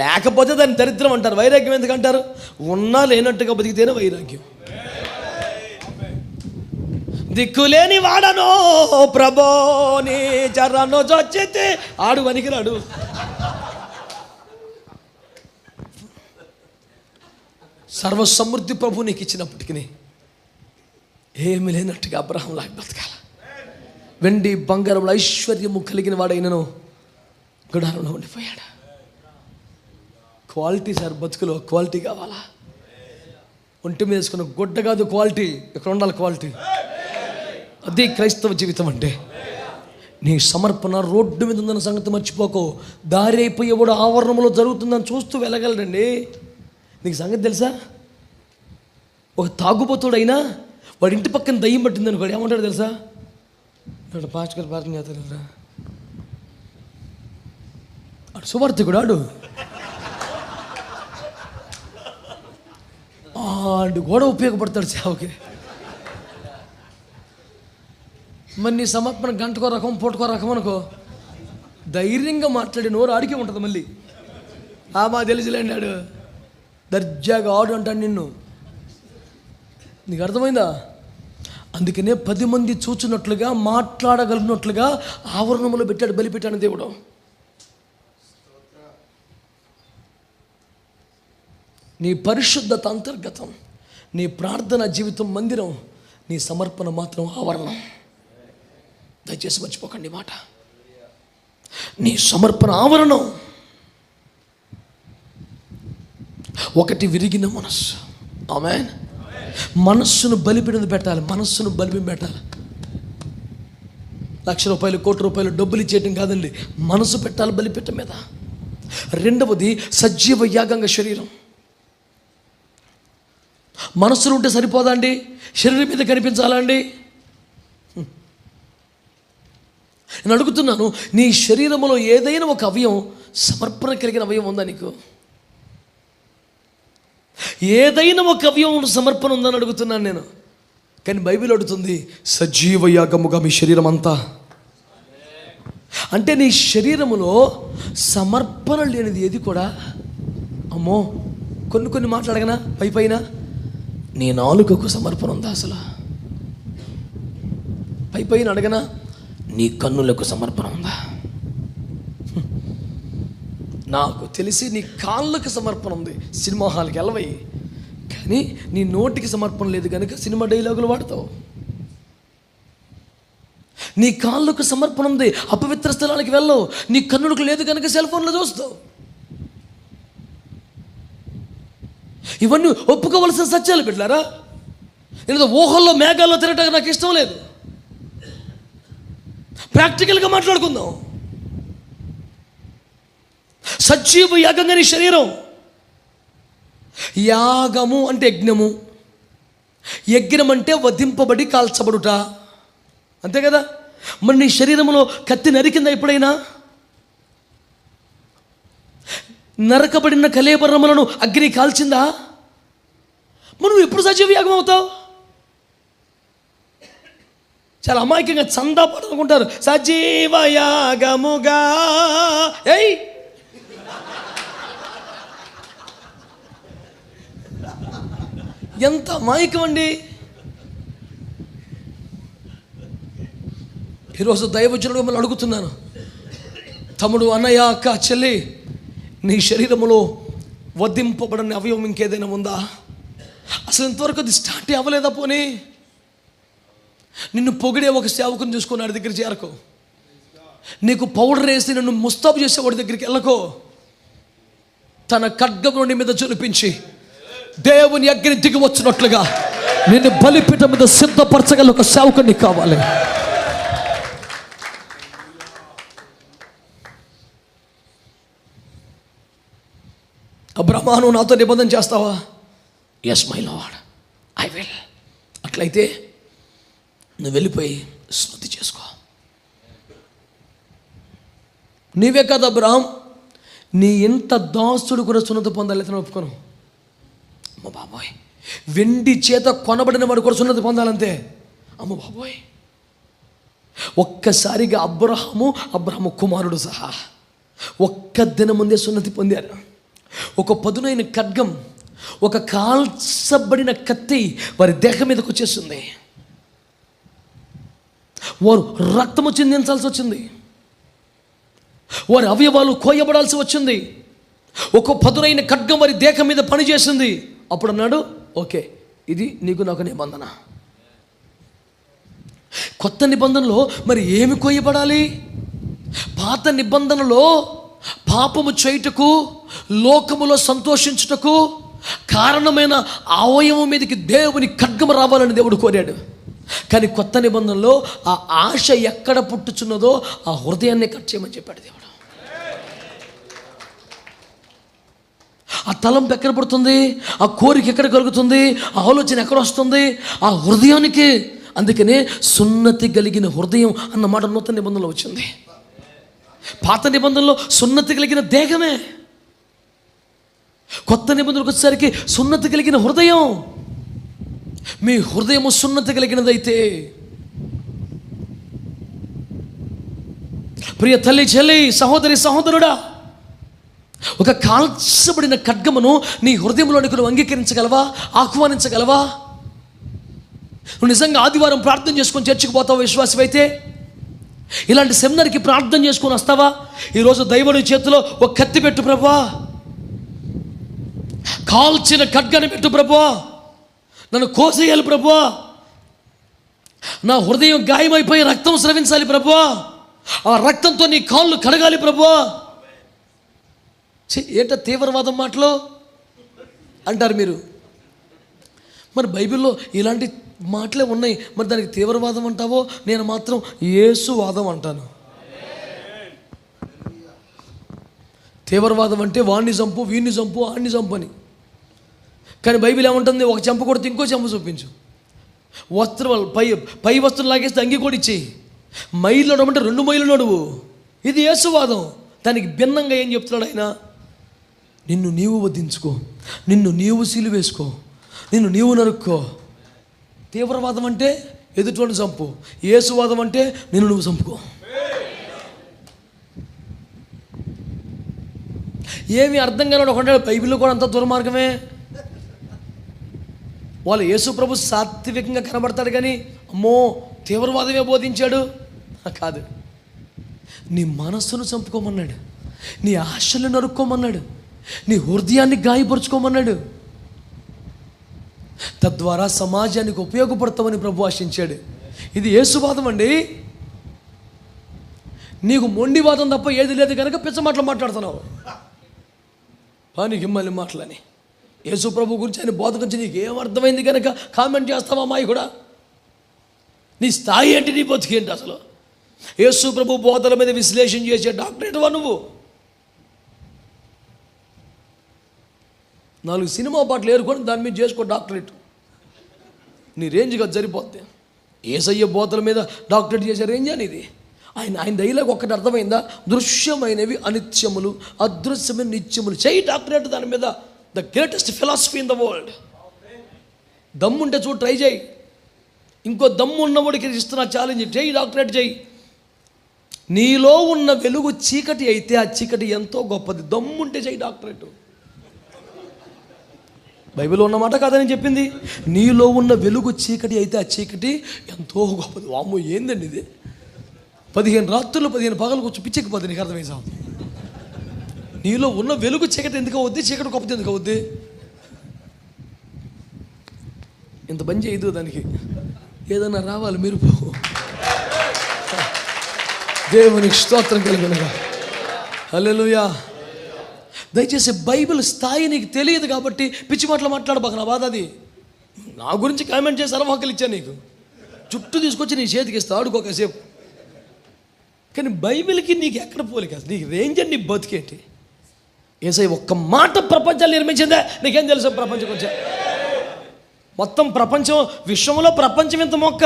Speaker 1: లేకపోతే దాన్ని దరిద్రం అంటారు. వైరాగ్యం ఎందుకంటారు? ఉన్నా లేనట్టుగా బతికితేనే వైరాగ్యం. దిక్కులేని వాడనో ప్రభోని చరణో చొచ్చితే ఆడు వనికిరాడు. సర్వసమృద్ధి ప్రభు నీకు ఇచ్చినప్పటికీ ఏమి లేనట్టుగా అబ్రహాం లాగా బతకాల. వెండి బంగారంలో ఐశ్వర్యము కలిగిన వాడైనను గుడారంలో ఉండిపోయాడు. క్వాలిటీ సార్, బతుకులో క్వాలిటీ కావాలా? ఒంటి మీద వేసుకున్న గుడ్డ కాదు క్వాలిటీ, ఇక్కడ ఉండాలి క్వాలిటీ. అది క్రైస్తవ జీవితం అంటే. నీ సమర్పణ రోడ్డు మీద ఉందన్న సంగతి మర్చిపోకో. దారి అయిపోయేవాడు ఆవరణంలో జరుగుతుందని చూస్తూ వెళ్ళగలరండి. నీకు సంగతి తెలుసా? ఒక తాగుబోతుడైనా వాడి ఇంటి పక్కన దయ్యం పట్టింది అనుకోడు, ఏమంటాడు తెలుసా? ఇక్కడ పాస్టర్ పార్కింగ్ చేస్తారా, అటు సువార్థికుడు ఆడు కూడా ఉపయోగపడతాడు సేవకి. మరి నీ సమర్పణ గంటకో రకం, పూటకో రకం అనుకో, ధైర్యంగా మాట్లాడి నోరు ఆడికే ఉంటుంది. మళ్ళీ మా తెలిసిలేండి ఆడు దర్జాగా ఆడు అంటాడు నిన్ను. నీకు అర్థమైందా? అందుకనే 10 మంది చూచున్నట్లుగా, మాట్లాడగలిగినట్లుగా ఆవరణంలో పెట్టాడు, బలిపెట్టాడు దేవుడు. నీ పరిశుద్ధత అంతర్గతం, నీ ప్రార్థన జీవితం మందిరం, నీ సమర్పణ మాత్రం ఆవరణం. దయచేసి మర్చిపోకండి మాట. నీ సమర్పణ ఆవరణం. ఒకటి విరిగిన మనస్సు. ఆమేన్. మనస్సును బలిపీఠం పెట్టాలి. మనస్సును బలిపీఠం పెట్టాలి. 1,00,000 రూపాయలు, 1,00,00,000 రూపాయలు డబ్బులు ఇచ్చేయటం కాదండి, మనసు పెట్టాలి బలిపీఠం మీద. 2వది సజీవ యాగంగా శరీరం. మనస్సులు ఉంటే సరిపోదా అండి? శరీరం మీద కనిపించాలా అండి? నేను అడుగుతున్నాను, నీ శరీరంలో ఏదైనా ఒక అవయవం సమర్పణ కలిగిన అవయవం ఉందా నీకు? ఏదైనా ఒక అవయవం సమర్పణ ఉందని అడుగుతున్నాను నేను. కానీ బైబిల్ అడుగుతుంది సజీవ యాగముగా మీ శరీరం అంతా. అంటే నీ శరీరములో సమర్పణ లేనిది ఏది కూడా, అమ్మో కొన్ని మాట్లాడగనా పైన, నీ నాలుకకు సమర్పణ ఉందా అసలు? పైన అడగనా, నీ కన్నులకు సమర్పణ ఉందా? నాకు తెలిసి నీ కాళ్ళకు సమర్పణ ఉంది, సినిమా హాల్కి వెళ్ళవై. కానీ నీ నోటికి సమర్పణ లేదు కనుక సినిమా డైలాగులు వాడతావు. నీ కాళ్ళకు సమర్పణ ఉంది, అపవిత్ర స్థలానికి వెళ్ళవు. నీ కన్నులకు లేదు కనుక సెల్ ఫోన్లో చూస్తావు. ఇవన్నీ ఒప్పుకోవలసిన సత్యాలు పెట్టారా? నేను ఊహల్లో మేఘాల్లో తిరగటానికి నాకు ఇష్టం లేదు. ప్రాక్టికల్గా మాట్లాడుకుందాం. సజీవ యాగంగా నీ శరీరం. యాగము అంటే యజ్ఞము, యజ్ఞం అంటే వధింపబడి కాల్చబడుట, అంతే కదా? మరి నీ శరీరంలో కత్తి నరికిందా ఎప్పుడైనా? నరకబడిన కళేబరములను అగ్ని కాల్చిందా? మనం ఎప్పుడు సజీవ యాగం అవుతావు? చాలా అమాయకంగా చందా పడుకుంటారు, సజీవ యాగముగా. ఏయ్, ఎంత అమాయకం అండి. ఈరోజు దైవజనుడు మిమ్మల్ని అడుగుతున్నాను, తమ్ముడు, అన్నయ్య, అక్క, చెల్లి, నీ శరీరంలో వధింపబడని అవయవం ఇంకేదైనా ఉందా? అసలు ఇంతవరకు అది స్టార్ట్ అవ్వలేదా? పోనీ నిన్ను పొగిడే ఒక సేవకుని చూసుకొని వాడి దగ్గర చేరకో. నీకు పౌడర్ వేసి నిన్ను ముస్తాబు చేసే వాడి దగ్గరికి వెళ్ళకో. తన ఖడ్గమును నీ మీద చూపించి దేవుని అగ్ని దిగి వచ్చినట్లుగా నిన్ను బలిపీఠం మీద సిద్ధపరచగల ఒక సేవకుని కావాలి. అబ్రహ్మా, నువ్వు నాతో నిబంధన చేస్తావా? Yes my lord, I will. అట్లయితే నువ్వు వెళ్ళిపోయి స్మృతి చేసుకో. నీవే కదా అబ్రహాం, నీ ఎంత దాసుడు కూడా సున్నతి పొందాలి అని ఒప్పుకోను. అమ్మ బాబోయ్, వెండి చేత కొనబడిన వాడు కూడా సున్నతి పొందాలంతే. అమ్మ బాబోయ్, ఒక్కసారిగా అబ్రహాము కుమారుడు సహా ఒక్క దినం ముందే సున్నతి పొందారు. ఒక పదునైన ఖడ్గం, ఒక కాల్చబడిన కత్తి వారి దేహం మీదకి వచ్చేస్తుంది. వారు రక్తము చిందించాల్సి వచ్చింది. వారి అవయవాలు కోయబడాల్సి వచ్చింది. ఒక పదునైన ఖడ్గం వారి దేహం మీద పనిచేసింది. అప్పుడు అన్నాడు, ఓకే, ఇది నీకు నాకు నిబంధన. కొత్త నిబంధనలో మరి ఏమి కోయబడాలి? పాత నిబంధనలో పాపము చేయుటకు, లోకములో సంతోషించుటకు కారణమైన అవయవం మీదకి దేవుని ఖడ్గము రావాలని దేవుడు కోరాడు. కానీ కొత్త నిబంధనలో ఆ ఆశ ఎక్కడ పుట్టుచున్నదో ఆ హృదయాన్ని కట్ చేయమని చెప్పాడు దేవుడు. ఆ తలంపు ఎక్కడ పడుతుంది? ఆ కోరిక ఎక్కడ కలుగుతుంది? ఆ ఆలోచన ఎక్కడ వస్తుంది? ఆ హృదయానికి. అందుకనే సున్నతి కలిగిన హృదయం అన్న మాట నూతన నిబంధనలో వచ్చింది. పాత నిబంధనలో సున్నతి కలిగిన దేహమే. కొత్త నిబంధనలకు వచ్చేసరికి సున్నతి కలిగిన హృదయం. మీ హృదయము సున్నతి కలిగినదైతే, ప్రియ తల్లి, చెల్లి, సహోదరి, సహోదరుడా, ఒక కాల్చబడిన ఖడ్గమును నీ హృదయంలోనికి నువ్వు అంగీకరించగలవా? ఆహ్వానించగలవా? నువ్వు నిజంగా ఆదివారం ప్రార్థన చేసుకొని చర్చికి పోతావా? విశ్వాసమైతే ఇలాంటి సెమినార్కి ప్రార్థన చేసుకొని వస్తావా? ఈరోజు దైవడి చేతిలో ఒక కత్తి పెట్టు ప్రభువా, కాల్చిన ఖడ్గాన్ని పెట్టు ప్రభువా, నన్ను కోసేయాలి ప్రభువా, నా హృదయం గాయమైపోయి రక్తం స్రవించాలి ప్రభువా, ఆ రక్తంతో నీ కాళ్ళు కడగాలి ప్రభువా. ఏంట తీవ్రవాదం మాటలు అంటారు మీరు. మరి బైబిల్లో ఇలాంటి మాటలే ఉన్నాయి, మరి దానికి తీవ్రవాదం అంటావో? నేను మాత్రం యేసువాదం అంటాను. తీవ్రవాదం అంటే వాణ్ణి చంపు, వీణ్ణి చంపు, ఆణ్ణి చంపు అని. కానీ బైబిల్ ఏమంటుంది? ఒక చెంప కొడితే ఇంకో చెంప చూపించు. వస్త్రాలు పై వస్త్రం లాగేస్తే అంగి కూడా ఇచ్చేయి. మైలు నడవంటే 2 మైళ్ళు నడువు. ఇది యేసువాదం. దానికి భిన్నంగా ఏం చెప్తున్నాడు ఆయన? నిన్ను నీవు వధించుకో, నిన్ను నీవు సిలువేసుకో, నిన్ను నీవు నరుక్కో. తీవ్రవాదం అంటే ఎదుటివాడిని చంపు. యేసువాదం అంటే నిన్ను నువ్వు చంపుకో. ఏమి అర్థం కాని ఒక బైబిల్లో కూడా అంత దుర్మార్గమే. వాళ్ళు యేసు ప్రభు సాత్వికంగా కనబడతాడు కానీ అమ్మో తీవ్రవాదమే బోధించాడు కాదు. నీ మనస్సును చంపుకోమన్నాడు, నీ ఆశలను నరుక్కోమన్నాడు, నీ హృదయాన్ని గాయపరుచుకోమన్నాడు. తద్వారా సమాజానికి ఉపయోగపడతామని ప్రభు ఆశించాడు. ఇది యేసువాదం అండి. నీకు మొండివాదం తప్ప ఏది లేదు కనుక పిచ్చ మాటలు మాట్లాడుతున్నావు. నీకు ఇమ్మల్ని మాటలని యేసు ప్రభు గురించి ఆయన బోధ గురించి నీకు ఏమర్థమైంది కనుక కామెంట్ చేస్తావా? అమ్మాయి కూడా నీ స్థాయి ఏంటి, నీ బతికేంటి? అసలు యేసు ప్రభు బోధల మీద విశ్లేషణ చేసే డాక్టరేట్వా నువ్వు? 4 సినిమా పాటలు ఏరుకొని దాని మీద చేసుకో డాక్టరేట్. నీ రేంజ్గా సరిపోద్ది. యేసయ్య బోధల మీద డాక్టరేట్ చేసే రేంజ్ అని ఇది. ఆయన డైలాగ్ ఒక్కటి అర్థమైందా? దృశ్యమైనవి అనిత్యములు, అదృశ్యమైన నిత్యములు. చెయ్యి డాక్టరేట్ దాని మీద. The greatest philosophy in the world. దమ్ముంటే చూడు, ట్రై చేయి. ఇంకో దమ్ము ఉన్నవాడికి ఇస్తున్నా ఛాలెంజ్. చెయ్యి డాక్టరేట్ చెయ్యి. నీలో ఉన్న వెలుగు చీకటి అయితే ఆ చీకటి ఎంతో గొప్పది. దమ్ముంటే చెయ్యి డాక్టరేట్. బైబిల్లో ఉన్నమాట కాదని చెప్పింది. నీలో ఉన్న వెలుగు చీకటి అయితే ఆ చీకటి ఎంతో గొప్పది. వామ్మో, ఏందండి ఇది? 15 రాత్రులు 15 పగలు కూర్చో పిచ్చెక్కిపోద్ది. నీకు అర్థమై సాగు. నీలో ఉన్న వెలుగు చీకటి ఎందుకు అవుద్ది? చీకటి గొప్పది ఎందుకు అవుద్ది? ఇంత పని చేయదు. దానికి ఏదన్నా రావాలి మీరు. దేవునికి స్తోత్రం కలుగునుగా. హల్లెలూయా. దయచేసి బైబిల్ స్థాయి నీకు తెలియదు కాబట్టి పిచ్చి మాటలు మాట్లాడబాక. నా బాధ అది. నా గురించి కామెంట్ చేసి అరవహక్కులు ఇచ్చాను నీకు. చుట్టూ తీసుకొచ్చి నీ చేతికి ఇస్తా, ఆడుకోకసేపు. కానీ బైబిల్కి నీకు ఎక్కడ పోలిక? నీకు రేంజ్ అండి, నీ బతికేంటి? ఏసై ఒక్క మాట ప్రపంచాన్ని నిర్మించిందే. నీకేం తెలుసు ప్రపంచం కొంచెం? మొత్తం ప్రపంచం, విశ్వంలో ప్రపంచం ఎంత మొక్క.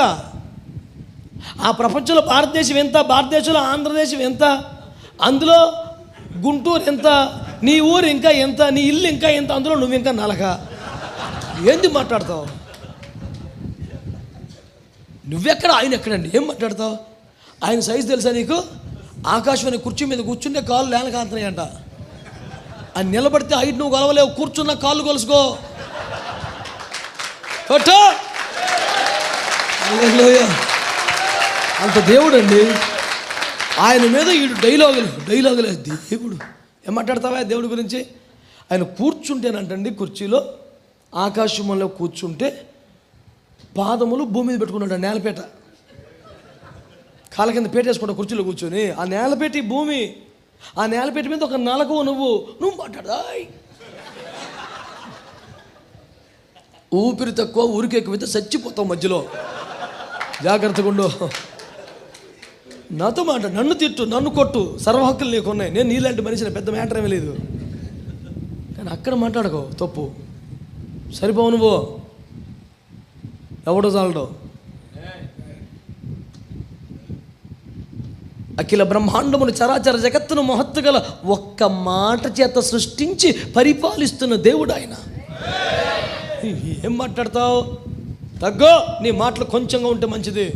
Speaker 1: ఆ ప్రపంచంలో భారతదేశం ఎంత, భారతదేశంలో ఆంధ్రదేశం ఎంత, అందులో గుంటూరు ఎంత, నీ ఊరు ఇంకా ఎంత, నీ ఇల్లు ఇంకా ఎంత, అందులో నువ్వు ఇంకా నలక. ఏంది మాట్లాడతావు? నువ్వెక్కడ, ఆయన ఎక్కడండి? ఏం మాట్లాడతావు? ఆయన సైజు తెలుసా నీకు? ఆకాశవాణి కుర్చీ మీద కూర్చుంటే కాళ్ళు నేల కాంతున్నాయంట. ఆయన నిలబడితే హైట్ నువ్వు కొలవలేవు. కూర్చున్న కాళ్ళు కొలుసుకో. అంత దేవుడు అండి. ఆయన మీద ఈడు డైలాగులు. దేవుడు ఏం మాట్లాడతావా దేవుడి గురించి? ఆయన కూర్చుంటేనంటండి కుర్చీలో, ఆకాశంలో కూర్చుంటే పాదములు భూమి మీద పెట్టుకున్నాడు. నేలపేట కాళ్ళ కింద పేటేసుకుంటా కుర్చీలో కూర్చొని. ఆ నేలపేట భూమి, ఆ నేలపేట మీద ఒక నలకవు. నువ్వు మాట్లాడదా? ఊపిరి తక్కువ, ఊరికి ఎక్కువైతే చచ్చిపోతావు మధ్యలో. జాగ్రత్తగా ఉండు. నాతో మాట, నన్ను తిట్టు, నన్ను కొట్టు, సర్వహక్కులు నీకు ఉన్నాయి. నేను నీలాంటి మనిషిని, పెద్ద మ్యాటర్ ఏమీ లేదు. కానీ అక్కడ మాట్లాడుకో, తప్పు. సరిపోవు నువ్వు. ఎవడో చాలడు. అఖిల బ్రహ్మాండమును చరాచర జగత్తును మహత్తుగల ఒక్క మాట చేత సృష్టించి పరిపాలిస్తున్న దేవుడు ఆయన. ఏం మాట్లాడతావు? తగ్గో. నీ మాటలు కొంచెంగా ఉంటే మంచిది.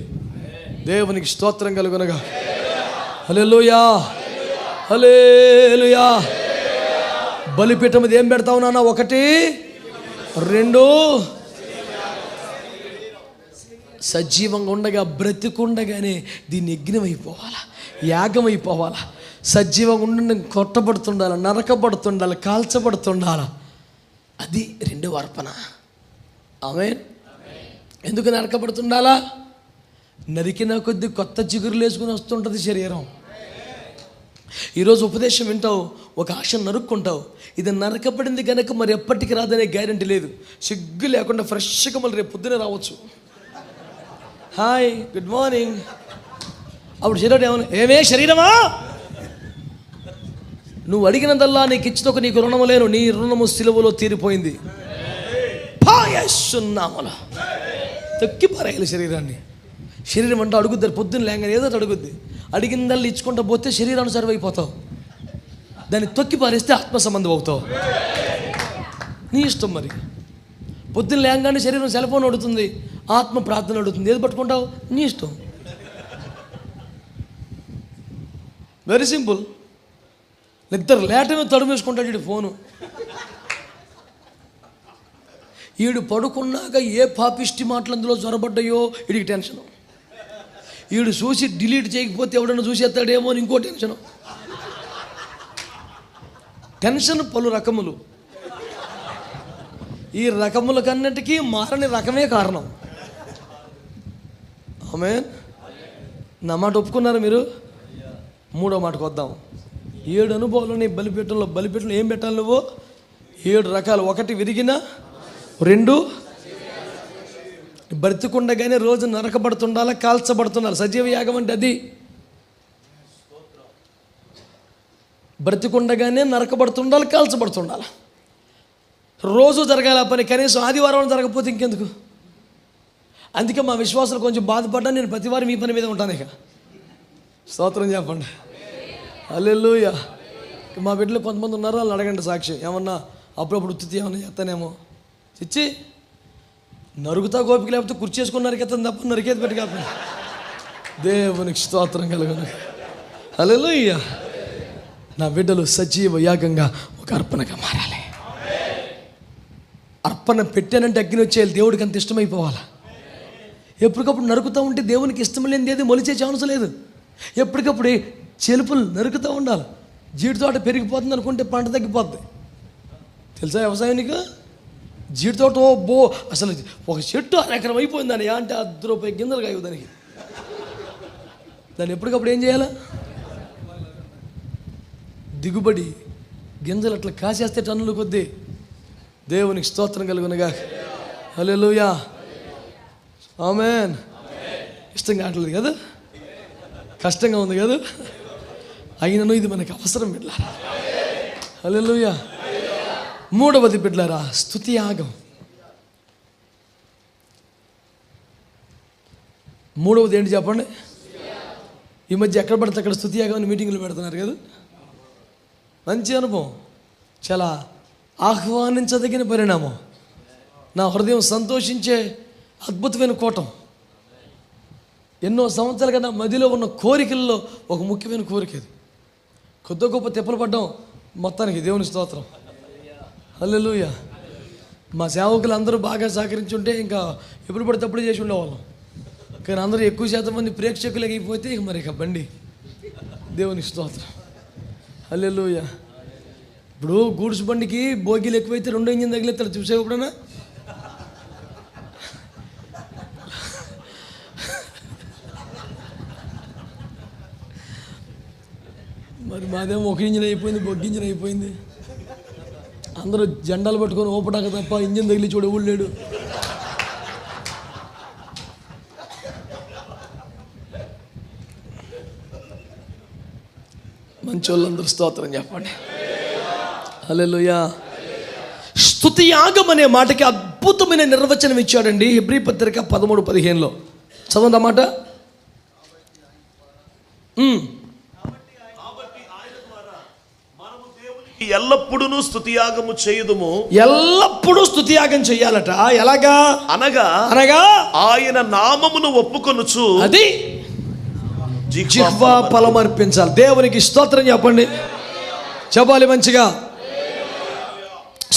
Speaker 1: దేవునికి స్తోత్రం కలుగునగా. హల్లెలూయా, హల్లెలూయా. బలిపీఠం మీద ఏం పెడతావు నాన్న? 1 2 సజీవంగా ఉండగా, బ్రతికుండగానే దీన్ని యజ్ఞం అయిపోవాలా, యాగం అయిపోవాలా. సజీవంగా ఉండి కొట్టబడుతుండాలి, నరకబడుతుండాలి, కాల్చబడుతుండాలి. అది 2వ అర్పణ. ఆమేన్. ఎందుకు నరకబడుతుండాలా? నరికిన కొద్ది కొత్త చిగురులు వేసుకుని వస్తుంటుంది శరీరం. ఈరోజు ఉపదేశం వింటావు, ఒక ఆశను నరుక్కుంటావు. ఇది నరకబడింది కనుక మరి ఎప్పటికి రాదనే గ్యారెంటీ లేదు. సిగ్గు లేకుండా ఫ్రెష్గా మళ్ళీ రేపు పొద్దునే రావచ్చు. Hi, good morning. అప్పుడు శరీరం ఏమే శరీరమా, నువ్వు అడిగినదల్లా నీకు ఇచ్చినొక నీకు రుణము లేను, నీ రుణము సిలువలో తీరిపోయింది. పాయసున్నామలా తొక్కి పారేయాలి శరీరాన్ని. శరీరం అంటే అడుగుద్ది, పొద్దున్న లేంగానే ఏదో అడుగుద్ది. అడిగిందల్లా ఇచ్చుకుంటా పోతే శరీరానుసారం అయిపోతావు. దాన్ని తొక్కి పారేస్తే ఆత్మ సంబంధం అవుతావు. నీ ఇష్టం. మరి పొద్దున్న లేంగానే శరీరం సెల్ ఫోన్ అడుగుతుంది, ఆత్మ ప్రార్థన అడుగుతుంది. ఏది పట్టుకుంటావు? నీ ఇష్టం. Very simple. ఇద్దరు లేటమే తడుము వేసుకుంటాడు వీడు ఫోను. వీడు పడుకున్నాక ఏ పాపిష్టి మాటలు అందులో జ్వరబడ్డాయో వీడికి టెన్షను. వీడు చూసి డిలీట్ చేయకపోతే ఎవడన్నా చూసేస్తాడేమో అని ఇంకో టెన్షను. టెన్షన్ పలు రకములు. ఈ రకములకన్నిటికీ మారని రకమే కారణం. ఆమేన్. నా మాట ఒప్పుకున్నారు మీరు? 3వ మాటకు వద్దాం. 7 అనుభవాలు నీ బలిపీఠంలో. బలిపీఠంలో ఏం పెట్టాలి నువ్వు? 7 రకాలు. 1 విరిగిన, 2 బ్రతికుండగానే రోజు నరకబడుతుండాలి, కాల్చబడుతుండాలి. సజీవ యాగం అంటే అది. బ్రతికుండగానే నరకబడుతుండాలి, కాల్చబడుతుండాలి. రోజు జరగాల పని. కనీసం ఆదివారం జరగకపోతే ఇంకెందుకు? అందుకే మా విశ్వాసాలు కొంచెం బాధపడ్డా నేను ప్రతివారం ఈ పని మీద ఉంటాను. ఇక స్తోత్రం చెప్పండి. హల్లెలూయా. మా బిడ్డలు కొంతమంది ఉన్నారు, వాళ్ళు అడగండి సాక్షి. ఏమన్నా అప్పుడప్పుడు ఉత్తి ఏమన్నా చేస్తానేమో. చిచ్చి, నరుగుతా గోపిక లేకపోతే కుర్చీ చేసుకుని నరికేస్తాను తప్ప నరికేది పెట్టి కాదు. దేవునికి స్తోత్రం కలుగును. హల్లెలూయా. నా బిడ్డలు సజీవ యాగంగా ఒక అర్పణగా మారాలి. అర్పణ పెట్టానంటే అగ్ని వచ్చేయాలి. దేవుడికి అంత ఇష్టమైపోవాలి. ఎప్పటికప్పుడు నరుకుతూ ఉంటే దేవునికి ఇష్టం లేనిది ఏది మొలిచే ఛాన్స్ లేదు. ఎప్పటికప్పుడు చెలుపులు నరుకుతూ ఉండాలి. జీడి తోట పెరిగిపోతుంది అనుకుంటే పంట తగ్గిపోద్ది. తెలుసా వ్యవసాయం నీకు? జీడి తోట అసలు ఒక చెట్టు ఎకరం అయిపోయిందని అంటే ₹10 గింజలు కాయవు దానికి. దాన్ని ఎప్పటికప్పుడు ఏం చేయాలా? దిగుబడి గింజలు అట్లా కాసేస్తే టన్నులు కొద్దీ. దేవునికి స్తోత్రం కలుగునగా. హల్లెలూయా. ఆమేన్. ఇష్టంగా అంటలేదు కదా, కష్టంగా ఉంది కదా, అయినను ఇది మనకు అవసరం బిడ్డలారా. హల్లెలూయా. మూడవది బిడ్డలారా, స్తుతి యాగం. మూడవది ఏంటి చెప్పండి? ఈ మధ్య ఎక్కడ పడితే అక్కడ స్తుతి యాగం మీటింగ్లు పెడుతున్నారు కదా. మంచి అనుభవం, చాలా ఆహ్వానించదగిన పరిణామం. నా హృదయం సంతోషించే అద్భుతమైన కూటం. ఎన్నో సంవత్సరాలుగా నా మదిలో ఉన్న కోరికల్లో ఒక ముఖ్యమైన కోరిక ఇది. కొద్ది గొప్ప తిప్పలు పడ్డాం మొత్తానికి. దేవుని స్తోత్రం. హల్లెలూయా. మా సేవకులు అందరూ బాగా సహకరించుంటే ఇంకా ఎప్పుడు పడితే అప్పుడు చేసి ఉండేవాళ్ళం. కానీ అందరూ ఎక్కువ శాతం మంది ప్రేక్షకులు అయిపోతే మరి ఇక బండి. దేవుని స్తోత్రం. హల్లెలూయా. ఇప్పుడు గూడ్స్ బండికి బోగీలు ఎక్కువైతే 2 ఇంజిన్ తగిలేస్తాడు. చూసే ఎప్పుడన్నా? మరి మాదేమో 1 ఇంజిన్ అయిపోయింది, బొగ్గి ఇంజిన్ అయిపోయింది. అందరూ జెండాలు పట్టుకొని ఓపడాక తప్ప ఇంజిన్ తగిలి చూడు ఎవడు లేడు. మంచి వాళ్ళందరూ స్తోత్రం చెప్పండి. హల్లెలూయా. స్తుతి యాగం అనే మాటకి అద్భుతమైన నిర్వచనం ఇచ్చాడండి హెబ్రీ పత్రిక 13:15. చదవండి ఆ మాట.
Speaker 2: ఎల్లప్పుడూ స్తుతియాగము చేయుదుము.
Speaker 1: ఎల్లప్పుడూ స్తుతియాగం చెయ్యాలట. ఎలాగా?
Speaker 2: అనగా
Speaker 1: అనగా
Speaker 2: ఆయన నామమును ఒప్పుకొనుచు
Speaker 1: అది జిహ్వా ఫలం అర్పించాలి. దేవునికి స్తోత్రం చెప్పండి. చెప్పాలి మంచిగా.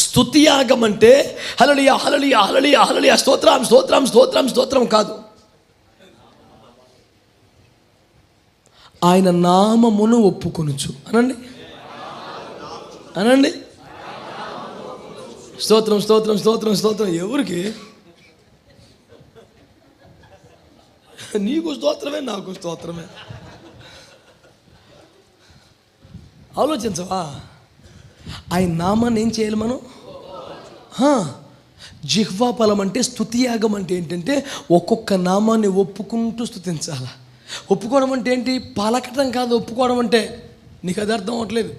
Speaker 1: స్తుతియాగం అంటే హల్లెలూయా హల్లెలూయా హల్లెలూయా హల్లెలూయా స్తోత్రం స్తోత్రం స్తోత్రం స్తోత్రం కాదు. ఆయన నామమును ఒప్పుకొనుచు అనండి, అనండి. స్తోత్రం స్తోత్రం స్తోత్రం స్తోత్రం. ఎవరికి? నీకు స్తోత్రమే, నాకు స్తోత్రమే. ఆలోచించవా? ఆయన నామాన్ని ఏం చేయాలి మనం? జిహ్వా ఫలం అంటే స్తుతియాగం అంటే ఏంటంటే ఒక్కొక్క నామాన్ని ఒప్పుకుంటూ స్తుతించాలి. ఒప్పుకోవడం అంటే ఏంటి? పలకటం కాదు. ఒప్పుకోవడం అంటే నీకు అది అర్థం అవ్వట్లేదు.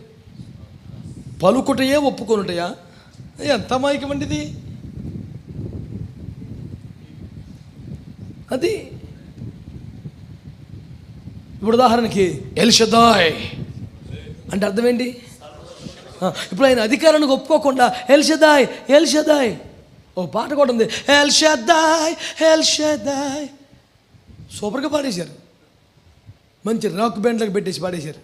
Speaker 1: పలుకుటయే ఒప్పుకొనుటయా? ఎంత మాయకం అండి ఇది. అది ఇప్పుడు ఉదాహరణకి ఎల్ షదాయ్ అంటే అర్థం ఏంటి? ఇప్పుడు ఆయన అధికారానికి ఒప్పుకోకుండా ఎల్ షదాయ్ ఎల్ షదాయ్ ఓ పాట కూడా ఉంది, ఎల్ షదాయ్ ఎల్ షదాయ్. సూపర్గా పాడేశారు. మంచి రాక్ బ్యాండ్లకు పెట్టేసి పాడేశారు.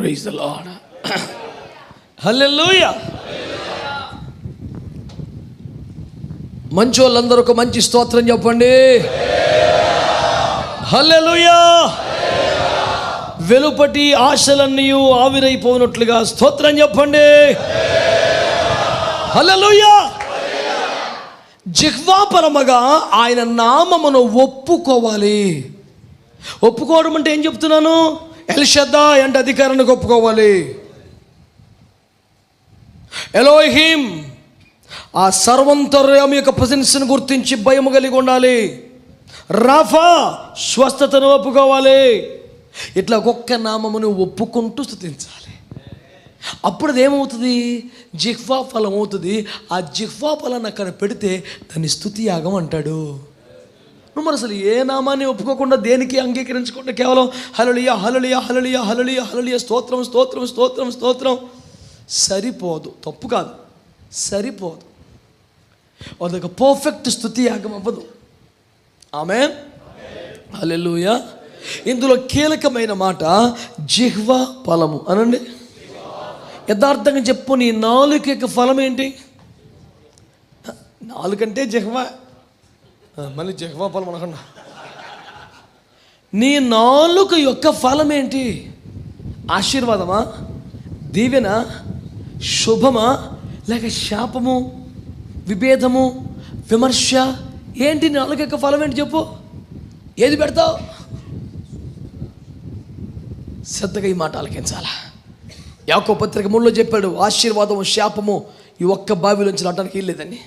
Speaker 1: Praise the Lord. హల్లెలూయా. మంచి వాళ్ళందరూ ఒక మంచి స్తోత్రం చెప్పండి. హల్లెలూయా. వెలుపటి ఆశలన్నీ ఆవిరైపోయినట్లుగా స్తోత్రం చెప్పండి. హల్లెలూయా. జిహ్వాపరముగా ఆయన నామమును ఒప్పుకోవాలి. ఒప్పుకోవడం అంటే ఏం చెప్తున్నాను? ఎల్షద్దాయ్ అంటే అధికారానికి ఒప్పుకోవాలి. ఎలోహిం ఆ సర్వంతర్యామి యొక్క ప్రెజెన్స్ని గుర్తించి భయము కలిగి ఉండాలి. రాఫా స్వస్థతను ఒప్పుకోవాలి. ఇట్లా ఒక్కొక్క నామమును ఒప్పుకుంటూ స్తుతించాలి. అప్పుడు అదేమవుతుంది? జిహ్వా ఫలం అవుతుంది. ఆ జిహ్వా ఫలాన్ని అక్కడ పెడితే దాన్ని స్తుతి యాగం అంటాడు. నువ్వు మరి అసలు ఏ నామాన్ని ఒప్పుకోకుండా దేనికి అంగీకరించకుండా కేవలం హల్లెలూయా హల్లెలూయా హల్లెలూయా హల్లెలూయా హల్లెలూయా స్తోత్రం స్తోత్రం స్తోత్రం స్తోత్రం సరిపోదు. తప్పు కాదు, సరిపోదు. అదొక పర్ఫెక్ట్ స్తుతి యాగం అవ్వదు. ఆమేన్. హల్లెలూయా. ఇందులో కీలకమైన మాట జిహ్వా ఫలము అనండి. యథార్థంగా చెప్పు, నీ నాలుక యొక్క ఫలం ఏంటి? నాలుకంటే జిహ్వా, మళ్ళీ జిహ్వా ఫలం అనకుండా. నీ నాలుక యొక్క ఫలం ఏంటి? ఆశీర్వాదమా, దీవెన, శుభమా, లేక శాపము, విభేదము, విమర్శ? ఏంటి నాలుక యొక్క ఫలం ఏంటి చెప్పు? ఏది పెడతావు? శ్రద్ధగా ఈ మాట ఆలకించాలా. యాకోబు పత్రిక 3లో చెప్పాడు, ఆశీర్వాదము శాపము ఈ ఒక్క బావిలోంచి రావడానికి వీల్లేదని.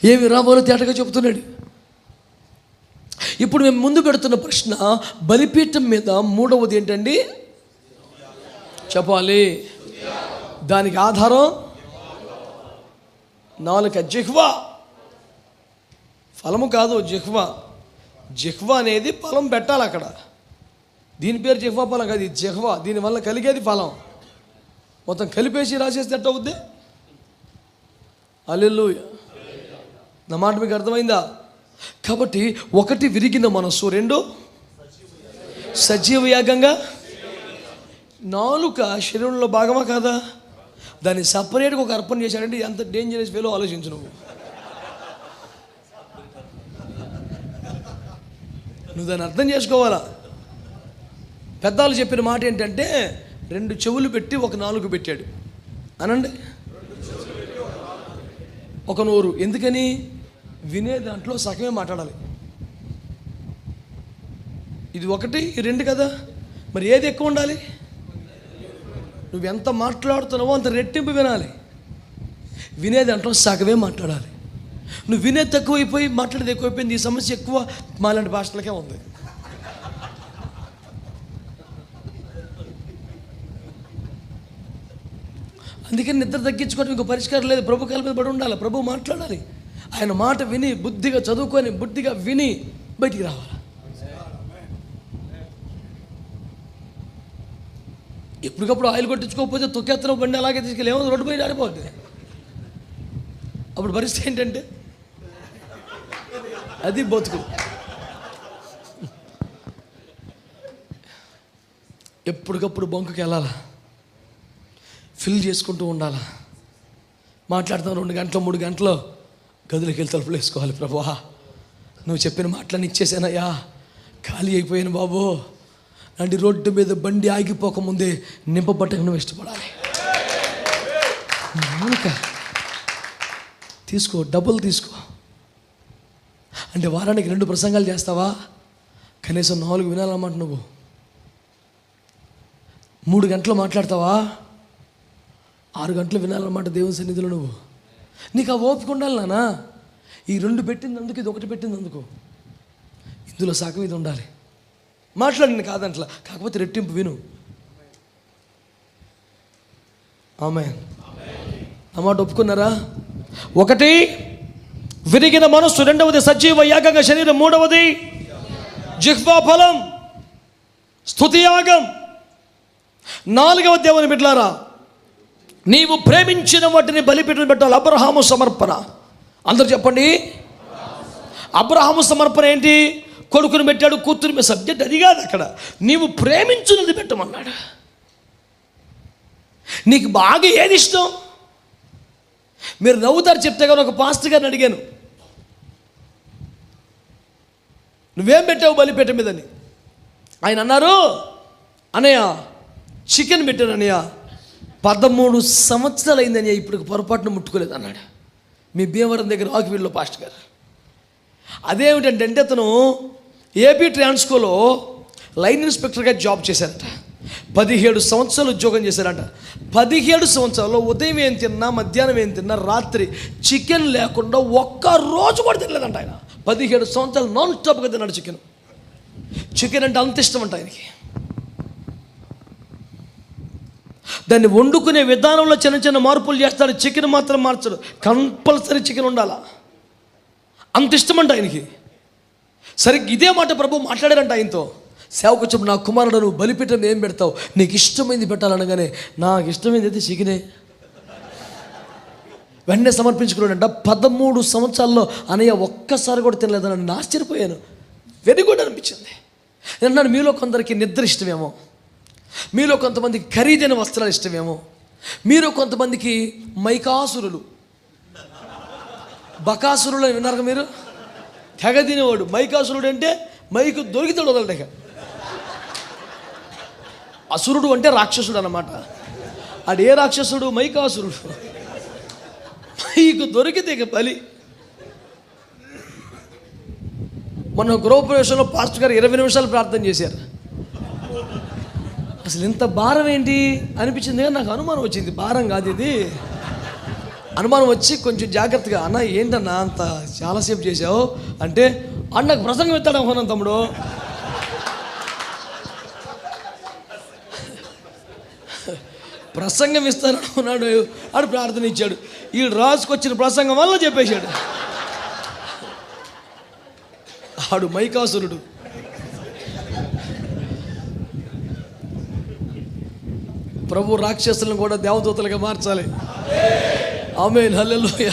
Speaker 1: ఏమి రావాలో తేటగా చెబుతున్నాడు. ఇప్పుడు మేము ముందు పెడుతున్న ప్రశ్న, బలిపీఠం మీద మూడవది ఏంటండి? చెప్పాలి. దానికి ఆధారం నాలుక, జిహ్వా. ఫలము కాదు, జిహ్వా. జిహ్వా అనేది ఫలం పెట్టాలి అక్కడ. దీని పేరు జిహ్వా ఫలం కాదు, ఇది జిహ్వా. దీనివల్ల కలిగేది ఫలం. మొత్తం కలిపేసి రాసేస్తే ఎట్ట అవుద్ది? హల్లెలూయా. నా మాట మీకు అర్థమైందా? కాబట్టి ఒకటి విరిగిన మనస్సు, రెండు సజీవ యాగంగా. నాలుక శరీరంలో భాగమా కాదా? దాన్ని సపరేట్గా ఒక అర్పణ చేశాడంటే ఎంత డేంజరస్ వేలో ఆలోచించు నువ్వు. దాన్ని అర్థం చేసుకోవాలా. పెద్దవాళ్ళు చెప్పిన మాట ఏంటంటే, 2 చెవులు పెట్టి ఒక నాలుగు పెట్టాడు అనండి, ఒక నోరు. ఎందుకని? వినే దాంట్లో సగమే మాట్లాడాలి. ఇది ఒకటి, ఈ 2 కదా. మరి ఏది ఎక్కువ ఉండాలి? నువ్వు ఎంత మాట్లాడుతున్నావో అంత రెట్టింపు వినాలి. వినే దాంట్లో సగమే మాట్లాడాలి. నువ్వు వినేది తక్కువైపోయి మాట్లాడేది ఎక్కువైపోయింది. ఈ సమస్య ఎక్కువ మాలాంటి భాషలకే ఉంది. అందుకని నిద్ర తగ్గించుకోవడం ఇంకో పరిష్కారం లేదు. ప్రభు కాళ్ళ మీద పడి ఉండాలి. ప్రభు మాట్లాడాలి. ఆయన మాట విని బుద్ధిగా చదువుకొని బుద్ధిగా విని బయటికి రావాలి. ఎప్పటికప్పుడు ఆయిల్ కొట్టించుకోకపోతే తొక్కేత్తన బండి అలాగే తీసుకెళ్ళి ఏమో రోడ్డు పైన ఆడిపోద్ది. అప్పుడు పరిస్థితి ఏంటంటే అది బతుకు. ఎప్పటికప్పుడు బంకుకి వెళ్ళాలా, ఫిల్ చేసుకుంటూ ఉండాలా. మాట్లాడతాం 2 గంటలు 3 గంటలు, గదిలోకి వెళ్ళి తలుపులు వేసుకోవాలి. ప్రభువా, నువ్వు చెప్పిన మాటలను ఇచ్చేసానయ్యా, ఖాళీ అయిపోయాను బాబు. అంటే రోడ్డు మీద బండి ఆగిపోకముందే నింపబట్టకు నువ్వు ఇష్టపడాలి. తీసుకో, డబ్బులు తీసుకో. అంటే వారానికి 2 ప్రసంగాలు చేస్తావా? కనీసం 4 వినాలన్నమాట. నువ్వు 3 గంటలు మాట్లాడతావా? 6 గంటలు వినాలన్నమాట దేవుని సన్నిధిలో. నువ్వు నీకు ఆ ఓపిక ఉండాలి నాన్న. ఈ 2 పెట్టినందుకు, ఇది 1 పెట్టినందుకు, ఇందులో సగం ఇది ఉండాలి. మాట్లాడింది కాదంట్లా, కాకపోతే రెట్టింపు విను. ఆమేన్. అన్నమాట ఒప్పుకున్నారా? ఒకటి విరిగిన మనస్సు, 2వది సజీవ యాగంగా శరీరం, 3వది జిహ్వా ఫలం స్తుతి యాగం, 4వ దేవుని బిడ్డలారా, నీవు ప్రేమించిన వాటిని బలిపీఠం పెట్టాలి. అబ్రహాము సమర్పణ. అందరూ చెప్పండి. అబ్రహాము సమర్పణ ఏంటి? కొడుకుని పెట్టాడు, కూతురు. సబ్జెక్ట్ అది కాదు. అక్కడ నీవు ప్రేమించినది పెట్టమన్నాడు. నీకు బాగా ఏది ఇష్టం? మీరు నవ్వుతారు చెప్తే కానీ ఒక పాస్టర్ గారిని అడిగాను, నువ్వేం పెట్టావు బలిపీఠం మీదని? ఆయన అన్నారు, అన్నయ్య చికెన్ పెట్టాను అన్నయ్య, 13 సంవత్సరాలు అయిందన్నయ్య, ఇప్పుడు పొరపాటును ముట్టుకోలేదు అన్నాడు. మీ భీమవరం దగ్గర ఆకివీడులో పాస్టర్ గారు. అదేమిటంటే అతను ఏపీ ట్రాన్స్కోలో లైన్ ఇన్స్పెక్టర్గా జాబ్ చేశారట. 17 సంవత్సరాలు ఉద్యోగం చేశారట. 17 సంవత్సరాల్లో ఉదయం ఏం తిన్నా, మధ్యాహ్నం ఏం తిన్నా, రాత్రి చికెన్ లేకుండా ఒక్క రోజు కూడా తినలేదంట ఆయన. 17 సంవత్సరాలు నాన్ స్టాప్గా తిన్నాడు చికెన్. చికెన్ అంటే అంత ఇష్టం అంట ఆయనకి. దాన్ని వండుకునే విధానంలో చిన్న చిన్న మార్పులు చేస్తాడు, చికెన్ మాత్రం మార్చడు. కంపల్సరీ చికెన్ ఉండాలా, అంత ఇష్టమంట ఆయనకి. సరిగ్గా ఇదే మాట ప్రభు మాట్లాడారంట ఆయనతో. సేవకు చెప్పు, నా కుమారుడు నువ్వు బలిపీఠం ఏం పెడతావు? నీకు ఇష్టమైంది పెట్టాలనగానే, నాకు ఇష్టమైంది అయితే చికెనే. వెంటనే సమర్పించుకున్నాడంట. 13 సంవత్సరాల్లో అన్నయ్య ఒక్కసారి కూడా తినలేదని నేను ఆశ్చర్యపోయాను. వెరీ గుడ్ అనిపించింది. నేను మీలో కొందరికి నిద్ర ఇష్టమేమో, మీలో కొంతమందికి ఖరీదైన వస్త్రాలు ఇష్టమేమో, మీరు కొంతమందికి మైకాసురులు, బకాసురులు అని విన్నారు మీరు? తెగ తినేవాడు. మైకాసురుడు అంటే మైకు దొరికితాడు వదలటక. అసురుడు అంటే రాక్షసుడు అన్నమాట. ఆడు ఏ రాక్షసుడు? మైకాసురుడు. మైకు దొరికితే ఇక బలి. మొన్న గృహప్రవేశంలో పాస్టర్ గారు 20 నిమిషాలు ప్రార్థన చేశారు. అసలు ఇంత భారం ఏంటి అనిపించింది, కానీ నాకు అనుమానం వచ్చింది. భారం కాదు ఇది, అనుమానం వచ్చి కొంచెం జాగ్రత్తగా, అన్న ఏంటన్నా అంత చాలాసేపు చేసావు అంటే, అన్నకు ప్రసంగం ఇస్తాడు అనుకున్నాను తమ్ముడు. ప్రసంగం ఇస్తాను అనుకున్నాడు, ఆడు ప్రార్థన ఇచ్చాడు. ఈ రాసుకొచ్చిన ప్రసంగం వల్ల చెప్పేశాడు. ఆడు మైకాసురుడు. ప్రభు రాక్షసులను కూడా దేవదూతలుగా మార్చాలి. ఆమేన్, హల్లెలూయా,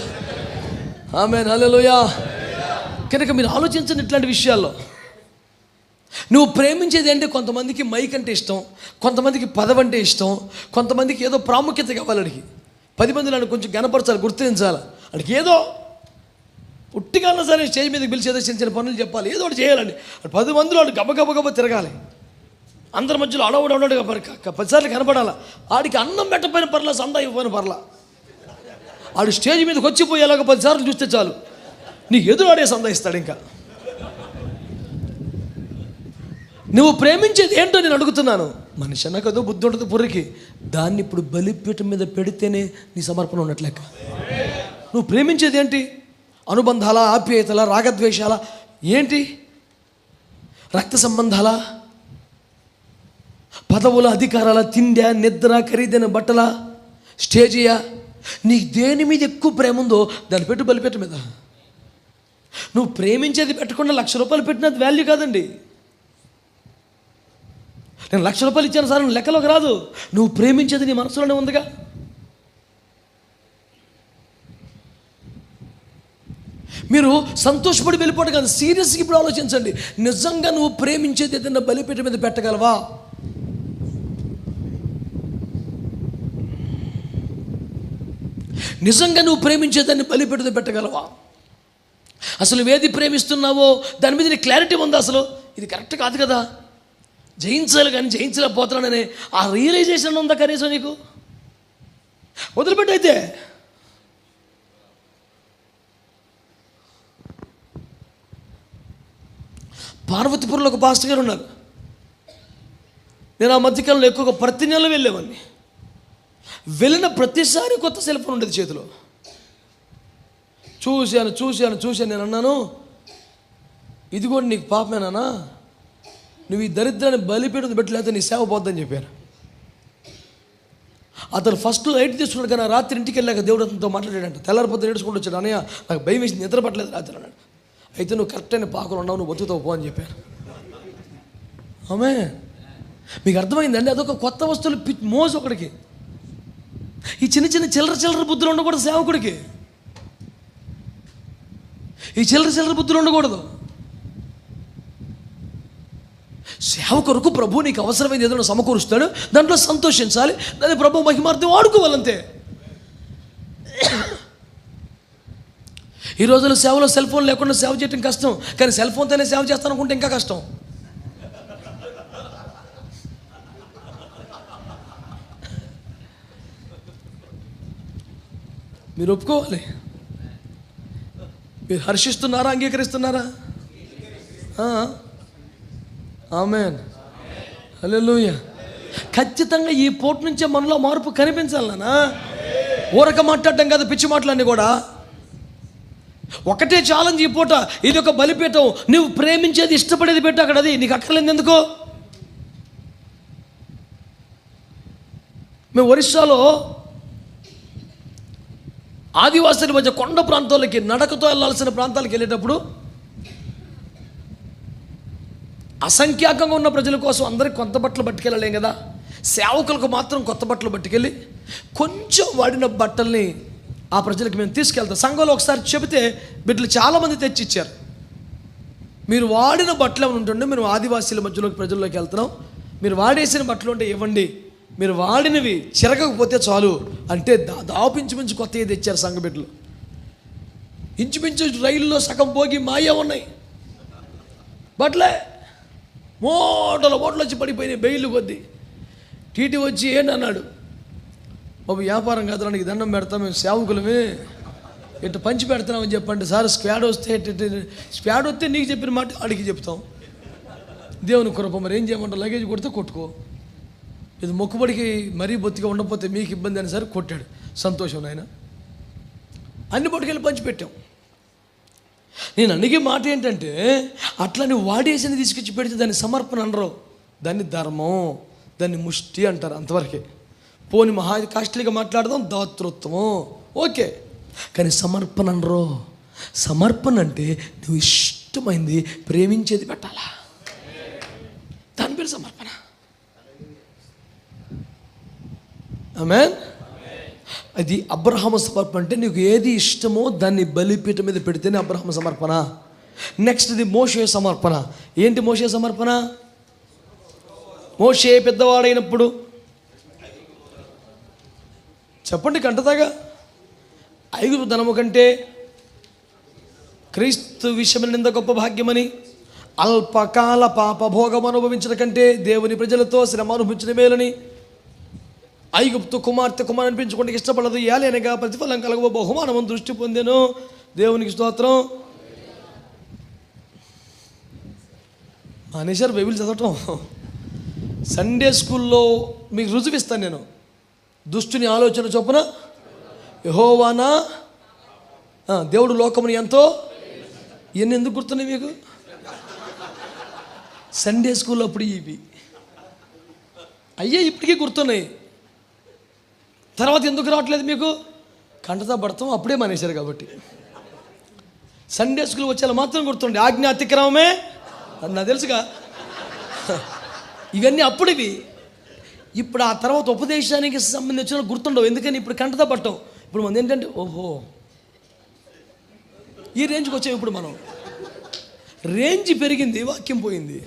Speaker 1: ఆమేన్, హల్లెలూయా. కనుక మీరు ఆలోచించండి ఇట్లాంటి విషయాల్లో. నువ్వు ప్రేమించేది అంటే కొంతమందికి మైక్ అంటే ఇష్టం, కొంతమందికి పదవి అంటే ఇష్టం, కొంతమందికి ఏదో ప్రాముఖ్యత కావాలి. అడిగి 10 మంది నన్ను కొంచెం గణపరచాలి, గుర్తించాలి. అడిగి ఏదో పుట్టిగా సరే స్టేజ్ మీదకి పిలిచి ఏదో చిన్న చిన్న పనులు చెప్పాలి, ఏదో ఒకటి చేయాలండి. 10 మందిలో వాడు గబగబ తిరగాలి, అందరి మధ్యలో అడవుడు 10 సార్లు కనపడాలా. ఆడికి అన్నం పెట్టపోయిన పర్లా, సందా ఇవ్వని పర్లా, ఆడు స్టేజ్ మీదకి వచ్చిపోయేలాగా 10 సార్లు చూస్తే చాలు, నీకు ఎదురాడే సందా ఇస్తాడు. ఇంకా నువ్వు ప్రేమించేది ఏంటో నేను అడుగుతున్నాను. మనిషి అన్న కదా, బుద్ధి ఉంటుంది పుర్రికి. దాన్ని ఇప్పుడు బలిపీఠం మీద పెడితేనే నీ సమర్పణ ఉన్నట్లెక్క. నువ్వు ప్రేమించేది ఏంటి? అనుబంధాల, ఆప్యాయతల, రాగద్వేషాల, ఏంటి? రక్త సంబంధాల, పదవుల, అధికారాల, తిండి, నిద్ర, ఖరీదైన బట్టల, స్టేజియా? నీకు దేని మీద ఎక్కువ ప్రేమ ఉందో దాన్ని పెట్టు బలిపీఠం మీద. నువ్వు ప్రేమించేది పెట్టకుండా 1,00,000 రూపాయలు పెట్టినది వాల్యూ కాదండి. నేను 1,00,000 రూపాయలు ఇచ్చాను సార్, లెక్కలోకి రాదు. నువ్వు ప్రేమించేది నీ మనసులోనే ఉందిగా. మీరు సంతోషపడి వెళ్ళిపోవడం కాదు, సీరియస్గా ఇప్పుడు ఆలోచించండి. నిజంగా నువ్వు ప్రేమించేది ఏదైనా బలిపీఠం మీద పెట్టగలవా? నిజంగా నువ్వు ప్రేమించేదాన్ని బలిపీఠం పెట్టగలవా? అసలు నువ్వేది ప్రేమిస్తున్నావో దాని మీద నీ క్లారిటీ ఉందా? అసలు ఇది కరెక్ట్ కాదు కదా, జయించాలి కానీ జయించలేకపోతున్నాననే ఆ రియలైజేషన్ ఉందా కనీసం నీకు? వదిలిపెట్టయితే పార్వతీపురంలో ఒక పాస్టర్ గారు ఉన్నారు. నేను ఆ మధ్యకాలంలో ఎక్కువగా ప్రతి నెల వెళ్ళేవాడిని. వెళ్ళిన ప్రతిసారి కొత్త సెల్ ఫోన్ ఉండేది చేతిలో. చూశాను. నేను అన్నాను, ఇది కూడా నీకు పాపమేనా? నువ్వు ఈ దరిద్రాన్ని బలిపీఠం పెట్టలేకపోతే నీ సేవ పోద్దని చెప్పాను. అతను ఫస్ట్ లైట్ తీసుకున్నాడు, కానీ రాత్రి ఇంటికి వెళ్ళాక దేవుడు అతనితో మాట్లాడాడంట. తెల్లారిపోతే ఏడుచుకుంటూ వచ్చాడు, అన్నయ్య నాకు భయం వేసి నిద్ర పట్టలేదు రాత్రి అన్నాడు. అయితే నువ్వు కరెక్ట్ అయిన పాకులు ఉన్నావు, నువ్వు బతుకుతావు పో అని చెప్పాను. ఆమె మీకు అర్థమైందండి? అదొక కొత్త వస్తువులు మోజు ఒకడికి. ఈ చిన్న చిన్న చిల్లర బుద్ధులు ఉండకూడదు సేవకుడికి. ఈ చిల్లర బుద్ధులు ఉండకూడదు. సేవ కొరకు ప్రభు నీకు అవసరమైంది ఏదైనా సమకూరుస్తాడు, దాంట్లో సంతోషించాలి, దాన్ని ప్రభు మహిమార్థం వాడుకోవాలంతే. ఈ రోజుల్లో సేవలో సెల్ ఫోన్ లేకుండా సేవ చేయడం కష్టం, కానీ సెల్ ఫోన్తోనే సేవ చేస్తాను అనుకుంటే ఇంకా కష్టం. మీరు ఒప్పుకోవాలి. మీరు హర్షిస్తున్నారా, అంగీకరిస్తున్నారా? ఆమేన్, హల్లెలూయా. ఖచ్చితంగా ఈ పూట నుంచే మనలో మార్పు కనిపించాలనా? ఊరక మాట్లాడటం కదా పిచ్చి మాటలన్నీ కూడా. ఒకటే ఛాలెంజ్ ఈ పూట, ఇది ఒక బలిపీఠం. నువ్వు ప్రేమించేది, ఇష్టపడేది పెట్టు అక్కడ, అది నీకు అక్కర్లేదు ఎందుకో. మేము ఒరిస్సాలో ఆదివాసుల మధ్య కొండ ప్రాంతాలకి నడకతో వెళ్ళాల్సిన ప్రాంతాలకు వెళ్ళేటప్పుడు అసంఖ్యాకంగా ఉన్న ప్రజల కోసం అందరికి కొత్త బట్టలు పట్టుకెళ్ళలేం కదా. సేవకులకు మాత్రం కొత్త బట్టలు పట్టుకెళ్ళి కొంచెం వాడిన బట్టల్ని ఆ ప్రజలకు మేము తీసుకెళ్తాం. సంఘంలో ఒకసారి చెబితే బిడ్డలు చాలామంది తెచ్చిచ్చారు. మీరు వాడిన బట్టలు ఏమైనా ఉంటుండే, మేము ఆదివాసీల మధ్యలోకి ప్రజల్లోకి వెళ్తున్నాం, మీరు వాడేసిన బట్టలు ఉంటే ఇవ్వండి, మీరు వాడినవి చిరగకపోతే చాలు అంటే దాదాపు ఇంచుమించు కొత్తవి తెచ్చారు సంఘ బిడ్డలు. ఇంచుమించు రైల్లో సగం పోగి మాయ ఉన్నాయి బట్టలే, మూటలు వచ్చి పడిపోయినాయి బెయిల్ కొద్దీ. టీటీ వచ్చి ఏంటన్నాడు, బాబు వ్యాపారం కాదు, నీకు దండం పెడతాం, మేము సేవకులమే, ఇట్లా పంచి పెడుతున్నామని చెప్పండి. సార్ స్క్వాడ్ వస్తే నీకు చెప్పిన మాట అడిగి చెప్తాం, దేవుని కృప, మరి ఏం చేయమంటావు, లగేజ్ కొడితే కొట్టుకో, ఇది మొక్కుబడికి మరీ బొత్తిగా ఉండకపోతే మీకు ఇబ్బంది అని సరే కొట్టాడు. సంతోషం నాయన, అన్ని పట్టుకెళ్ళి పంచిపెట్టాం. నేను అడిగే మాట ఏంటంటే, అట్లా నువ్వు వాడేసింది తీసుకొచ్చి పెడితే దాన్ని సమర్పణ అనరు, దాన్ని ధర్మం, దాన్ని ముష్టి అంటారు, అంతవరకే. పోని మహా కాస్ట్లీగా మాట్లాడదాం, దాతృత్వము ఓకే, కానీ సమర్పణ అనరు. సమర్పణ అంటే నువ్వు ఇష్టమైంది ప్రేమించేది పెట్టాలా, దాని పేరు సమర్పణ. ఆమేన్. అది అబ్రహాము సమర్పణ. అంటే నీకు ఏది ఇష్టమో దాన్ని బలిపీఠం మీద పెడితేనే అబ్రహాము సమర్పణ. నెక్స్ట్ ఇది మోషే సమర్పణ. ఏంటి మోషే సమర్పణ? మోషే పెద్దవాడైనప్పుడు, చెప్పండి కంటతాగా, ఐగుప్తు ధనము కంటే క్రీస్తు విషయమైన నింద గొప్ప భాగ్యమని, అల్పకాల పాప భోగం అనుభవించడం కంటే దేవుని ప్రజలతో శ్రమ అనుభవించిన మేలని, ఐగుప్తు కుమార్తె కుమారుని అనిపించుకోవడానికి ఇష్టపడదు, ఏలైనగా ప్రతిఫలం కలగబో బహుమానం దృష్టి పొందెను. దేవునికి స్తోత్రం. మానేశారు బైబిల్ చదవటం. సండే స్కూల్లో మీకు రుజువిస్తాను నేను. దుష్టుని ఆలోచన చొప్పున యెహోవానా, దేవుడు లోకముని ఎంతో, ఇవన్నీ ఎందుకు గుర్తున్నాయి మీకు? సండే స్కూల్లో అప్పుడు ఇవి అయ్యే ఇప్పటికీ గుర్తున్నాయి. తర్వాత ఎందుకు రావట్లేదు మీకు? కంటతా పడతాం, అప్పుడే మానేశారు కాబట్టి. సండే స్కూల్ వచ్చేలా మాత్రం గుర్తుండే, ఆజ్ఞ అతిక్రమమే అది నాకు తెలుసుగా. ఇవన్నీ అప్పుడివి. ఇప్పుడు ఆ తర్వాత ఉపదేశానికి సంబంధించిన గుర్తుండవు, ఎందుకని ఇప్పుడు కంటతా పట్టం. ఇప్పుడు మనం ఏంటంటే, ఓహో ఈ రేంజ్కి వచ్చాం. ఇప్పుడు మనం రేంజ్ పెరిగింది, వాక్యం పోయింది.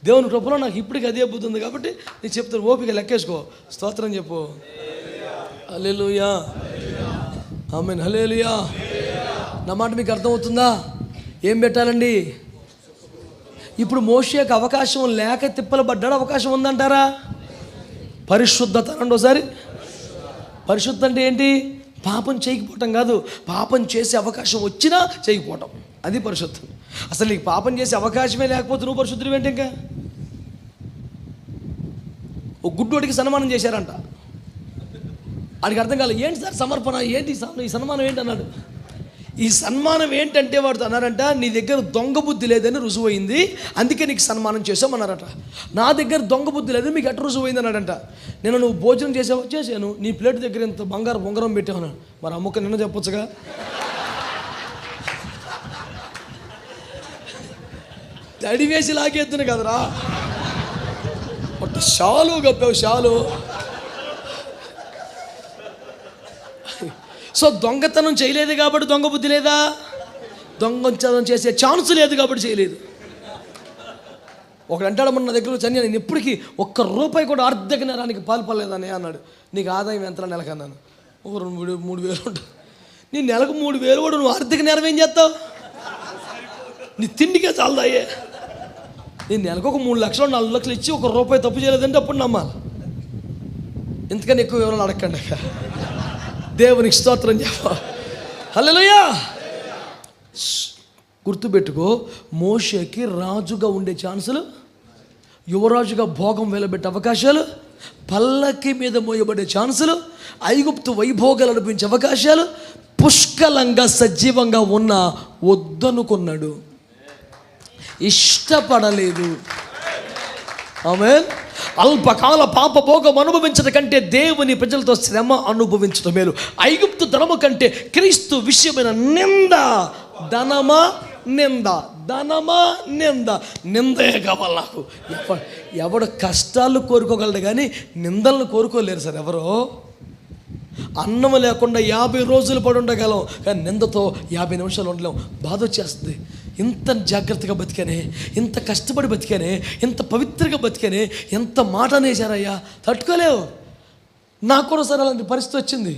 Speaker 1: దేవుని కృపలో నాకు ఇప్పటికి అదే బుద్ధి ఉంది కాబట్టి నేను చెప్తాను, ఓపిక లెక్కేసుకో, స్తోత్రం చెప్పు. హల్లెలూయా, ఆమేన్, హల్లెలూయా. నా మాట మీకు అర్థమవుతుందా? ఏం పెట్టాలండి? ఇప్పుడు మోషేకి అవకాశం లేక తిప్పలు పడ్డాడు, అవకాశం ఉందంటారా? పరిశుద్ధత అనండి ఒకసారి. పరిశుద్ధత అంటే ఏంటి? పాపం చేయకపోవటం కాదు, పాపం చేసే అవకాశం వచ్చినా చేయకపోవటం, అది పరిశుద్ధం. అసలు నీకు పాపం చేసే అవకాశమే లేకపోతే నువ్వు పరిశుద్ధుడు ఏంటి? ఇంకా ఓ గుడ్డోడికి సన్మానం చేశారంట, వాడికి అర్థం కాలేదు. ఏంటి సార్ సమర్పణ, ఏంటి ఈ సన్మానం ఏంటి అన్నాడు. ఈ సన్మానం ఏంటంటే వాడు అన్నారంట, నీ దగ్గర దొంగ బుద్ధి లేదని రుజువు అయింది, అందుకే నీకు సన్మానం చేసామన్నారట. నా దగ్గర దొంగ బుద్ధి లేదు, మీకు ఎట్లా రుజువు అయింది అన్నాడంట. నేను నువ్వు భోజనం చేసావు, చేశాను, నీ ప్లేట్ దగ్గర ఇంత బంగారు బొంగరం పెట్టావు. మరి అమ్మక నిన్న చెప్పొచ్చుగా. తడి వేసి లాగేద్దును కదరా, ఒక షాలు గప్పావు, షాలు. సో దొంగతనం చేయలేదు కాబట్టి దొంగ బుద్ధి లేదా? దొంగతనం చేసే ఛాన్స్ లేదు కాబట్టి చేయలేదు. ఒకడు అంటాడు మన దగ్గర వచ్చి నేను ఎప్పటికీ ఒక్క రూపాయి కూడా ఆర్థిక నేరానికి పాల్పడలేదని అన్నాడు. నీకు ఆదాయం ఎంత నెలకు అన్నాను. ఒక 2-3 వేలు ఉంటుంది. నీ నెలకు 3,000 కూడా నువ్వు ఆర్థిక నేరం ఏం చేస్తావు? నీ తిండికే చాలదాయే. నేను నెలకు ఒక 3 లక్షలు 4 లక్షలు ఇచ్చి 1 రూపాయి తప్పు చేయలేదంటే అప్పుడు నమ్మాలి. ఇంతకని ఎక్కువ వివరాలు అడగండి. దేవునికి స్తోత్రం చెప్ప. హల్లెలూయా. గుర్తుపెట్టుకో, మోషేకి రాజుగా ఉండే ఛాన్సులు, యువరాజుగా భోగం వెలబెట్టే అవకాశాలు, పల్లకి మీద మోయబడే ఛాన్సులు, ఐగుప్తు వైభోగాలు అనిపించే అవకాశాలు పుష్కలంగా సజీవంగా ఉన్న వద్దనుకున్నాడు, ఇష్టపడలేదు. ఆమేన్. అల్పకాల పాప భోగం అనుభవించడం కంటే దేవుని ప్రజలతో శ్రమ అనుభవించడం మేలు. ఐగుప్తు ధనము కంటే క్రీస్తు విషయమైన నింద, ధనమా నింద, ధనమా నింద, నిందే కావాలి నాకు. ఎవడు కష్టాలు కోరుకోగలడు కానీ నిందలను కోరుకోలేరు సార్ ఎవరో. అన్నం లేకుండా 50 రోజులు పడి ఉండగలం, కానీ నిందతో 50 నిమిషాలు ఉండలేం. బాధ వచ్చేస్తుంది. ఇంత జాగ్రత్తగా బతికానే, ఇంత కష్టపడి బతికానే, ఇంత పవిత్రంగా బతికానే, ఎంత మాట అనేసారయ్యా, తట్టుకోలేవు. నాకు కూడా సరే అలాంటి పరిస్థితి వచ్చింది.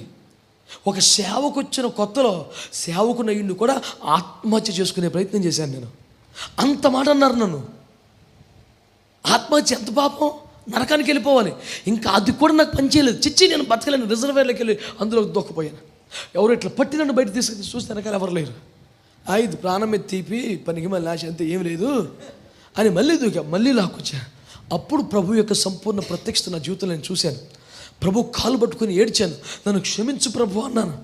Speaker 1: ఒక సేవకు వచ్చిన కొత్తలో సేవకునయ్యుండి కూడా ఆత్మహత్య చేసుకునే ప్రయత్నం చేశాను నేను. అంత మాట అన్నారు నన్ను. ఆత్మహత్య ఎంత పాపం, నరకానికి వెళ్ళిపోవాలి. ఇంకా అది కూడా నాకు పనిచేయలేదు. చిచ్చి నేను బతకలేను. రిజర్వేర్లోకి వెళ్ళి అందులో దొక్కిపోయాను. ఎవరు ఇట్లా పట్టి నన్ను బయట తీసుకుని చూస్తే వెనకాల ఎవరు లేరు. ఇది ప్రాణం మీద తీపి పనికి మళ్ళీ ఆశ అంతే ఏం లేదు అని మళ్ళీ దూకా, మళ్ళీ లాక్కొచ్చా. అప్పుడు ప్రభు యొక్క సంపూర్ణ ప్రత్యక్షత నా జీవితంలో నేను చూశాను. ప్రభు కాలు పట్టుకుని ఏడ్చాను. నన్ను క్షమించు ప్రభు అన్నాను.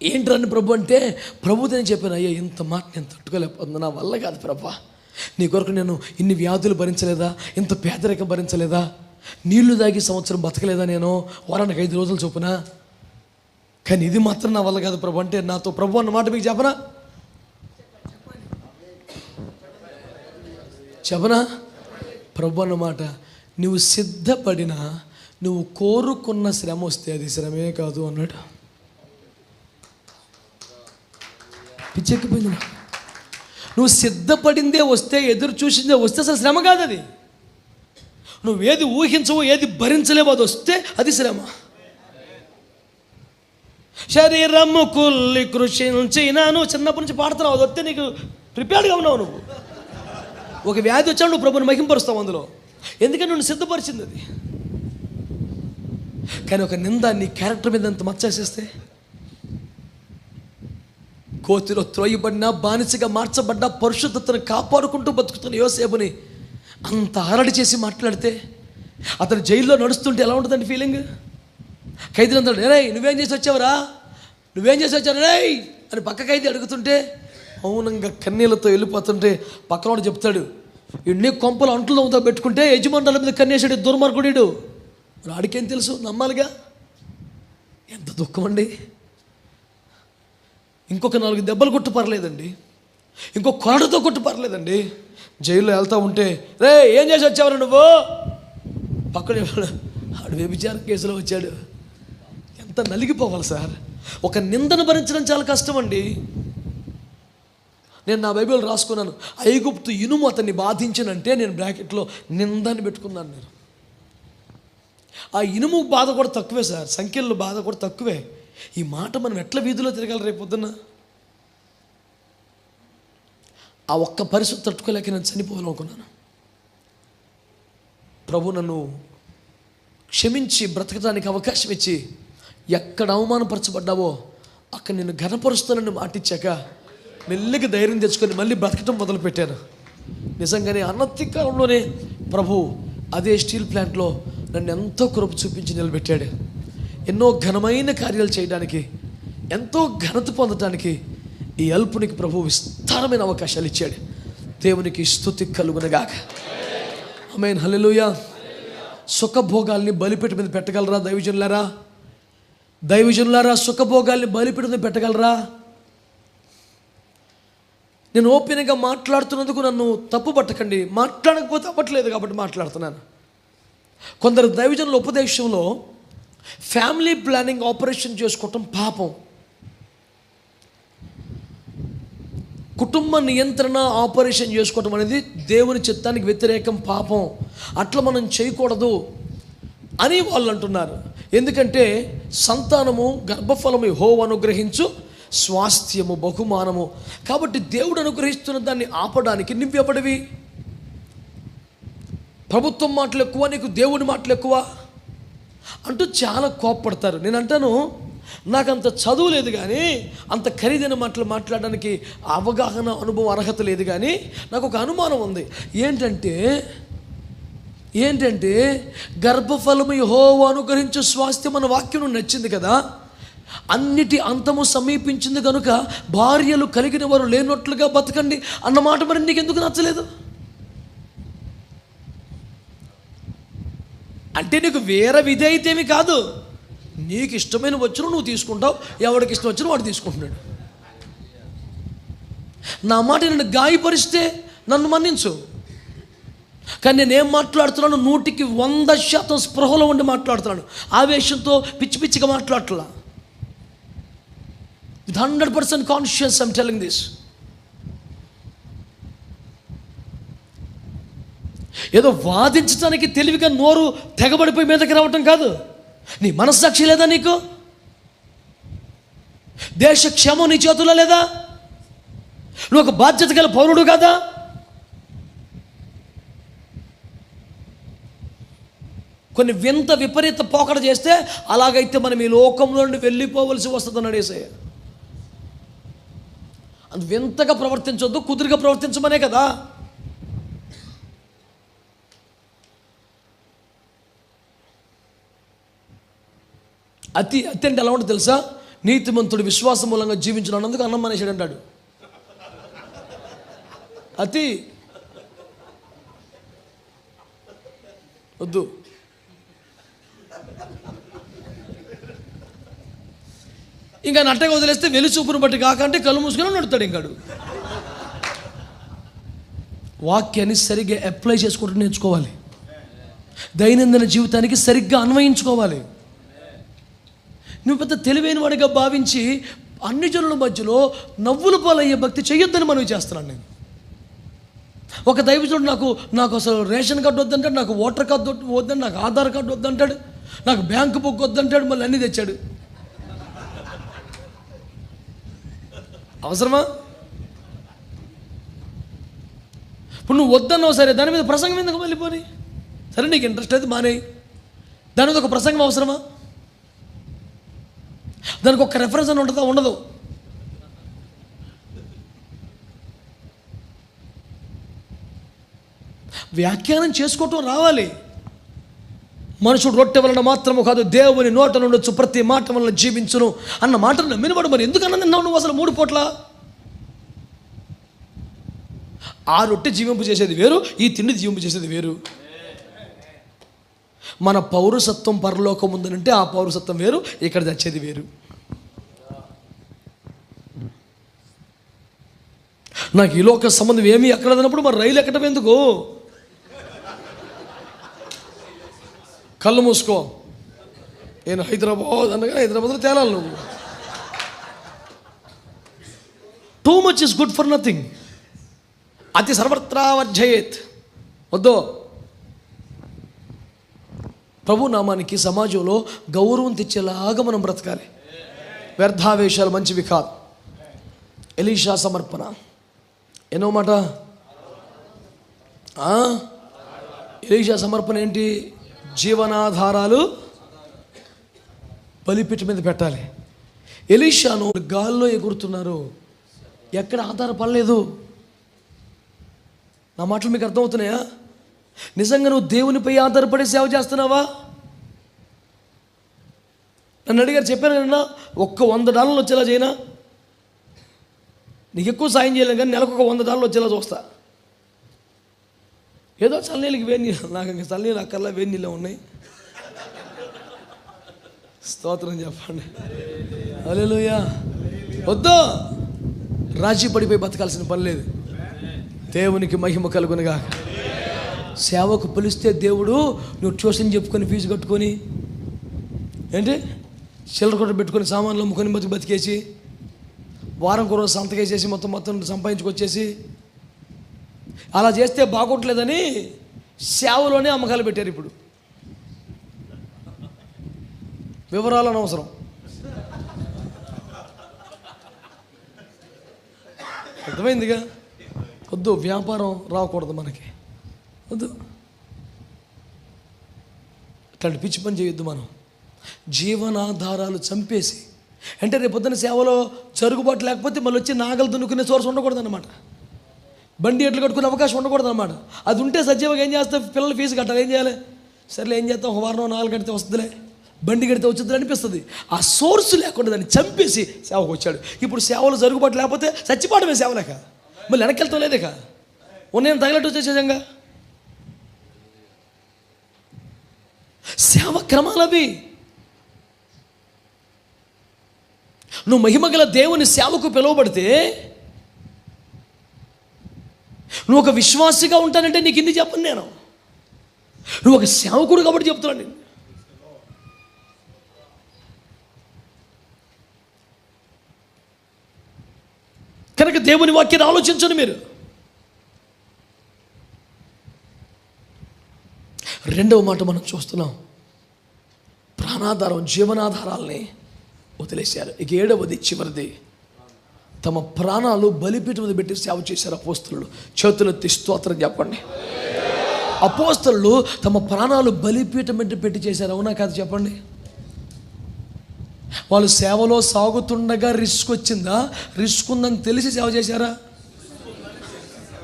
Speaker 1: ఏంట్రని ప్రభు అంటే, ప్రభుతో నేను చెప్పాను, అయ్యా ఇంత మాట నేను తట్టుకోలేకపోతున్నా, నా వల్ల కాదు ప్రభా. నీ కొరకు నేను ఇన్ని వ్యాధులు భరించలేదా, ఇంత పేదరికం భరించలేదా, నీళ్లు తాగి సంవత్సరం బతకలేదా, నేను వారానికి 5 రోజులు చొప్పున, కానీ ఇది మాత్రం నా వల్ల కాదు ప్రభు అంటే, నాతో ప్రభు అన్న మాట మీకు చెప్పనా ప్రభు అన్నమాట, నువ్వు సిద్ధపడినా నువ్వు కోరుకున్న శ్రమ వస్తే అది శ్రమే కాదు అన్నాడు. పిచ్చెక్కిపోయింది. నువ్వు సిద్ధపడిందే వస్తే, ఎదురు చూసిందే వస్తే అసలు శ్రమ కాదు అది. నువ్వు ఏది ఊహించవో, ఏది భరించలేవో అది వస్తే అది శ్రమ. శరీరము కుల్లి కృషించినా, నువ్వు చిన్నప్పటి నుంచి పాడుతున్నావు, అది వస్తే నీకు ప్రిపేర్డ్గా ఉన్నావు. నువ్వు ఒక వ్యాధి వచ్చావు, నువ్వు ప్రభుని మహింపరుస్తావు అందులో, ఎందుకంటే నువ్వు సిద్ధపరిచింది అది. కానీ ఒక నింద నీ క్యారెక్టర్ మీద అంత మచ్చేసేస్తే, కోతిలో త్రోయబడినా, బానిసగా మార్చబడ్డా, పరిశుద్ధతను కాపాడుకుంటూ బతుకుతున్న యోసేపుని అంత హరడి చేసి మాట్లాడితే, అతను జైల్లో నడుస్తుంటే ఎలా ఉంటుందండి ఫీలింగ్? ఖైదీలంతా రేయ్ నువ్వేం చేసి వచ్చావురా, నువ్వేం చేసి వచ్చావు రేయ్ అని పక్క ఖైదీ అడుగుతుంటే మౌనంగా కన్నీళ్ళతో వెళ్ళిపోతుంటే పక్కనోడు చెప్తాడు, ఇన్ని కొంపలు అంట్లు దొంగతో పెట్టుకుంటే యజమానుల మీద కన్నేసాడు దుర్మార్గుడు. వాడికేం తెలుసు, నమ్మాలిగా. ఎంత దుఃఖం అండి. ఇంకొక 4 దెబ్బలు కొట్టు పర్లేదండి, ఇంకొక కొరడుతో కొట్టు పర్లేదండి. జైల్లో వెళ్తూ ఉంటే రే ఏం చేసి వచ్చావు నువ్వు, పక్కన ఆడు వ్యభిచార కేసులో వచ్చాడు. ఎంత నలిగిపోవాలి సార్. ఒక నిందను భరించడం చాలా కష్టం అండి. నేను నా బైబిల్ రాసుకున్నాను, ఐగుప్తు ఇనుము అతన్ని బాధించనంటే నేను బ్రాకెట్లో నిందని పెట్టుకున్నాను. నేను ఆ ఇనుము బాధ కూడా తక్కువే సార్, సంఖ్యల్లో బాధ కూడా తక్కువే. ఈ మాట మనం ఎట్లా వీధిలో తిరగాలి రేపు పొద్దున్న? ఆ ఒక్క పరిస్థితి తట్టుకోలేక నేను చనిపోవాలనుకున్నాను. ప్రభు నన్ను క్షమించి బ్రతకడానికి అవకాశం ఇచ్చి, ఎక్కడ అవమానపరచబడ్డావో అక్కడ నేను ఘనపరుస్తానని మాటిచ్చాక మెల్లిగా ధైర్యం తెచ్చుకొని మళ్ళీ బ్రతకటం మొదలుపెట్టాను. నిజంగానే అన్నతి కాలంలోనే ప్రభు అదే స్టీల్ ప్లాంట్లో నన్ను ఎంతో కృప చూపించి నిలబెట్టాడు. ఎన్నో ఘనమైన కార్యాలు చేయడానికి, ఎంతో ఘనత పొందడానికి ఈ అల్పునికి ప్రభు విస్తారమైన అవకాశాలు ఇచ్చాడు. దేవునికి స్తుతి కలుగునగాక. ఆమేన్. హల్లెలూయా. సుఖభోగాల్ని బలిపీఠం మీద పెట్టగలరా దైవజనులారా? దైవజనులారా, సుఖభోగాల్ని బలిపీఠం మీద పెట్టగలరా? నేను ఓపెన్గా మాట్లాడుతున్నందుకు నన్ను తప్పు పట్టకండి, మాట్లాడకపోతే అవ్వట్లేదు కాబట్టి మాట్లాడుతున్నాను. కొందరు దైవజనుల ఉపదేశంలో ఫ్యామిలీ ప్లానింగ్ ఆపరేషన్ చేసుకోవటం పాపం. కుటుంబ నియంత్రణ ఆపరేషన్ చేసుకోవటం అనేది దేవుని చిత్తానికి వ్యతిరేకం, పాపం, అట్లా మనం చేయకూడదు అని వాళ్ళు అంటున్నారు. ఎందుకంటే సంతానము గర్భఫలము యెహోవా అనుగ్రహించు స్వాస్థ్యము బహుమానము. కాబట్టి దేవుడు అనుగ్రహిస్తున్న దాన్ని ఆపడానికి నువ్వెవడివి? ప్రభుత్వం మాటలు ఎక్కువ, నీకు దేవుడి మాటలు ఎక్కువ అంటూ చాలా కోప్పడతారు. నేను అంటాను, నాకు అంత చదువు లేదు కానీ, అంత ఖరీదైన మాటలు మాట్లాడడానికి అవగాహన, అనుభవం, అర్హత లేదు కానీ నాకు ఒక అనుమానం ఉంది. ఏంటంటే గర్భఫలము యెహోవా అనుగ్రహించు స్వాస్థ్యం అన్న వాక్యం నచ్చింది కదా. అన్నిటి అంతము సమీపించింది కనుక భార్యలు కలిగిన వారు లేనట్లుగా బతకండి అన్నమాట మరి నీకు ఎందుకు నచ్చలేదు? అంటే నీకు వేరే విధి అయితేమి కాదు, నీకు ఇష్టమైన వచ్చిన నువ్వు తీసుకుంటావు, ఎవరికి ఇష్టం వచ్చిన వాడు తీసుకుంటున్నాడు. నా మాట నన్ను గాయపరిస్తే నన్ను మన్నించు, కానీ నేనేం మాట్లాడుతున్నాను 100% స్పృహలో ఉండి మాట్లాడుతున్నాను. ఆవేశంతో పిచ్చి పిచ్చిగా మాట్లాడట్లా. With 100% conscious I'm telling this. ఏదో వాదించడానికి తెలివిగా నోరు తెగబడిపోయి మీదకి రావటం కాదు. నీ మనస్సాక్షి లేదా? నీకు దేశ క్షేమం నీ చేతుల్లో లేదా? నువ్వు ఒక బాధ్యత గల పౌరుడు కదా? కొన్ని వింత విపరీత పోకడ చేస్తే అలాగైతే మనం ఈ లోకంలో నుండి వెళ్ళిపోవలసి వస్తుందని యేసయ్య. అంత వింతగా ప్రవర్తించొద్దు, కుదురుగా ప్రవర్తించమనే కదా. అతి అంటే ఎలా ఉంటుంది తెలుసా? నీతిమంతుడు విశ్వాసం మూలంగా జీవించినందుకు అన్నం మానేశాడు అంటాడు. అతి వద్దు. ఇంకా నట్టగా వదిలేస్తే వెలుచూపును బట్టి కాకంటే కళ్ళు మూసుకొని నడుతాడు. ఇంకాడు వాక్యాన్ని సరిగ్గా అప్లై చేసుకుంటూ నేర్చుకోవాలి. దైనందిన జీవితానికి సరిగ్గా అన్వయించుకోవాలి. నువ్వు పెద్ద తెలివైన వాడిగా భావించి అన్ని జనుల మధ్యలో నవ్వుల పాలయ్యే భక్తి చేయొద్దని మనవి చేస్తున్నాను నేను. ఒక దైవజనుడు నాకు అసలు రేషన్ కార్డు వద్దంటాడు, నాకు ఓటర్ కార్డు వద్దంటాడు, నాకు ఆధార్ కార్డు వద్దంటాడు, నాకు బ్యాంకు బుక్ వద్దంటాడు, మళ్ళీ అన్నీ తెచ్చాడు. అవసరమా? ఇప్పుడు నువ్వు వద్దన్నావు సరే, దాని మీద ప్రసంగం ఎందుకు వెళ్ళిపోని? సరే నీకు ఇంట్రెస్ట్ అయితే మానేయి. దాని మీద ఒక ప్రసంగం అవసరమా? దానికి ఒక రెఫరెన్స్ అని ఉంటుందా? ఉండదు. వ్యాఖ్యానం చేసుకోవటం రావాలి. మనుషుడు రొట్టె వలన మాత్రము కాదు, దేవుని నోట నుండొచ్చు ప్రతి మాట వలన జీవించును అన్న మాటను నమ్మినవాడు మరి ఎందుకన్నా నిన్నావు నువ్వు అసలు 3 పూట్ల? ఆ రొట్టె జీవింపు చేసేది వేరు, ఈ తిండి జీవింపు చేసేది వేరు. మన పౌరసత్వం పరలోకం ఉందనంటే ఆ పౌరసత్వం వేరు, ఇక్కడ తెచ్చేది వేరు. నాకు ఈ లోక సంబంధం ఏమీ ఎక్కడదన్నప్పుడు మరి రైలు ఎక్కడం ఎందుకు? కళ్ళు మూసుకో. నేను హైదరాబాద్ అనగా హైదరాబాద్లో తేలాలి. నువ్వు too much is good for nothing. అతి సర్వత్రా వర్జయేత్. వద్దు. ప్రభు నామానికి సమాజంలో గౌరవం తెచ్చేలాగా మనం బ్రతకాలి. వ్యర్థావేశాలు మంచివి కాదు. ఎలీషా సమర్పణ ఎన్నో మాట. ఎలీషా సమర్పణ ఏంటి? జీవనాధారాలు బలిపీఠం మీద పెట్టాలి. ఎలీషాను గాల్లో ఎగురుతున్నారు, ఎక్కడ ఆధారపడలేదు. నా మాటలు మీకు అర్థమవుతున్నాయా? నిజంగా నువ్వు దేవునిపై ఆధారపడి సేవ చేస్తున్నావా? నన్ను అడిగారు, చెప్పాను కన్నా, ఒక్క $100 వచ్చేలా చేయనా? నీకు ఎక్కువ సాయం చేయలేను కానీ నెలకు ఒక $100 వచ్చేలా చూస్తా. ఏదో చల్లనీళ్ళకి వేడి నీళ్ళు, నాకు ఇంకా చల్లనీళ్ళు అక్కర్లా, వేడి నీళ్ళే ఉన్నాయి. స్తోత్రం చెప్పండి. హల్లెలూయా. వద్దు, రాజీ పడిపోయి బతకాల్సిన పని లేదు. దేవునికి మహిమ కలుగునుగా. సేవకు పిలిస్తే దేవుడు నువ్వు ట్యూషన్ చెప్పుకొని ఫీజు కట్టుకొని ఏంటి చిల్లర కొట్ట పెట్టుకొని సామాన్లు అమ్ముకొని బతికేసి వారం రోజు సంతకేసేసి మొత్తం సంపాదించుకొచ్చేసి అలా చేస్తే బాగుంటలేదని సేవలోనే అమ్మకాలు పెట్టారు. ఇప్పుడు వివరాలు అనవసరం. అర్థమైందిగా? వద్దు, వ్యాపారం రాకూడదు మనకి, వద్దు. ఇట్లాంటి పిచ్చి పని చేయొద్దు. మనం జీవనాధారాలు చంపేసి అంటే రేపు పొద్దున్న సేవలో జరుగుబాటు లేకపోతే మళ్ళీ వచ్చి నాగలు దున్నుకునే సోర్స్ ఉండకూడదు అనమాట. బండి ఎట్లు కట్టుకునే అవకాశం ఉండకూడదు అనమాట. అది ఉంటే సజీవంగా ఏం చేస్తే పిల్లల ఫీజు కట్టాలి, ఏం చేయాలి? సరేలే ఏం చేస్తాం, ఒక వారం 4 గంటతే వస్తుందిలే, బండి కడితే వచ్చింది అనిపిస్తుంది. ఆ సోర్సు లేకుండా దాన్ని చంపేసి సేవకు వచ్చాడు. ఇప్పుడు సేవలు జరుగుబాటు లేకపోతే చచ్చిపోవడమే సేవలేక, మళ్ళీ వెనక్కి వెళ్తాం లేదేక, నేను తగినట్టు వచ్చేసేజంగా. సేవ క్రమాలవి. నువ్వు మహిమగల దేవుని సేవకు పిలువబడితే నువ్వు ఒక విశ్వాసిగా ఉంటానంటే నీకు ఇన్ని చెప్పను నేను. నువ్వు ఒక సేవకుడు కాబట్టి చెప్తున్నాను నేను. కనుక దేవుని వాక్యాన్ని ఆలోచించండి మీరు. రెండవ మాట మనం చూస్తున్నాం, ప్రాణాధారం, జీవనాధారాల్ని వదిలేశారు. ఇక 7వది చివరిది, తమ ప్రాణాలు బలిపీఠం మీద పెట్టి సేవ చేశారు అపోస్తలులు. చేతులెత్తి స్తోత్రం చెప్పండి. అపోస్తలులు తమ ప్రాణాలు బలిపీఠం మీద పెట్టి చేశారు, అవునా కాదు చెప్పండి? వాళ్ళు సేవలో సాగుతుండగా రిస్క్ వచ్చిందా? రిస్క్ ఉందని తెలిసి సేవ చేశారా?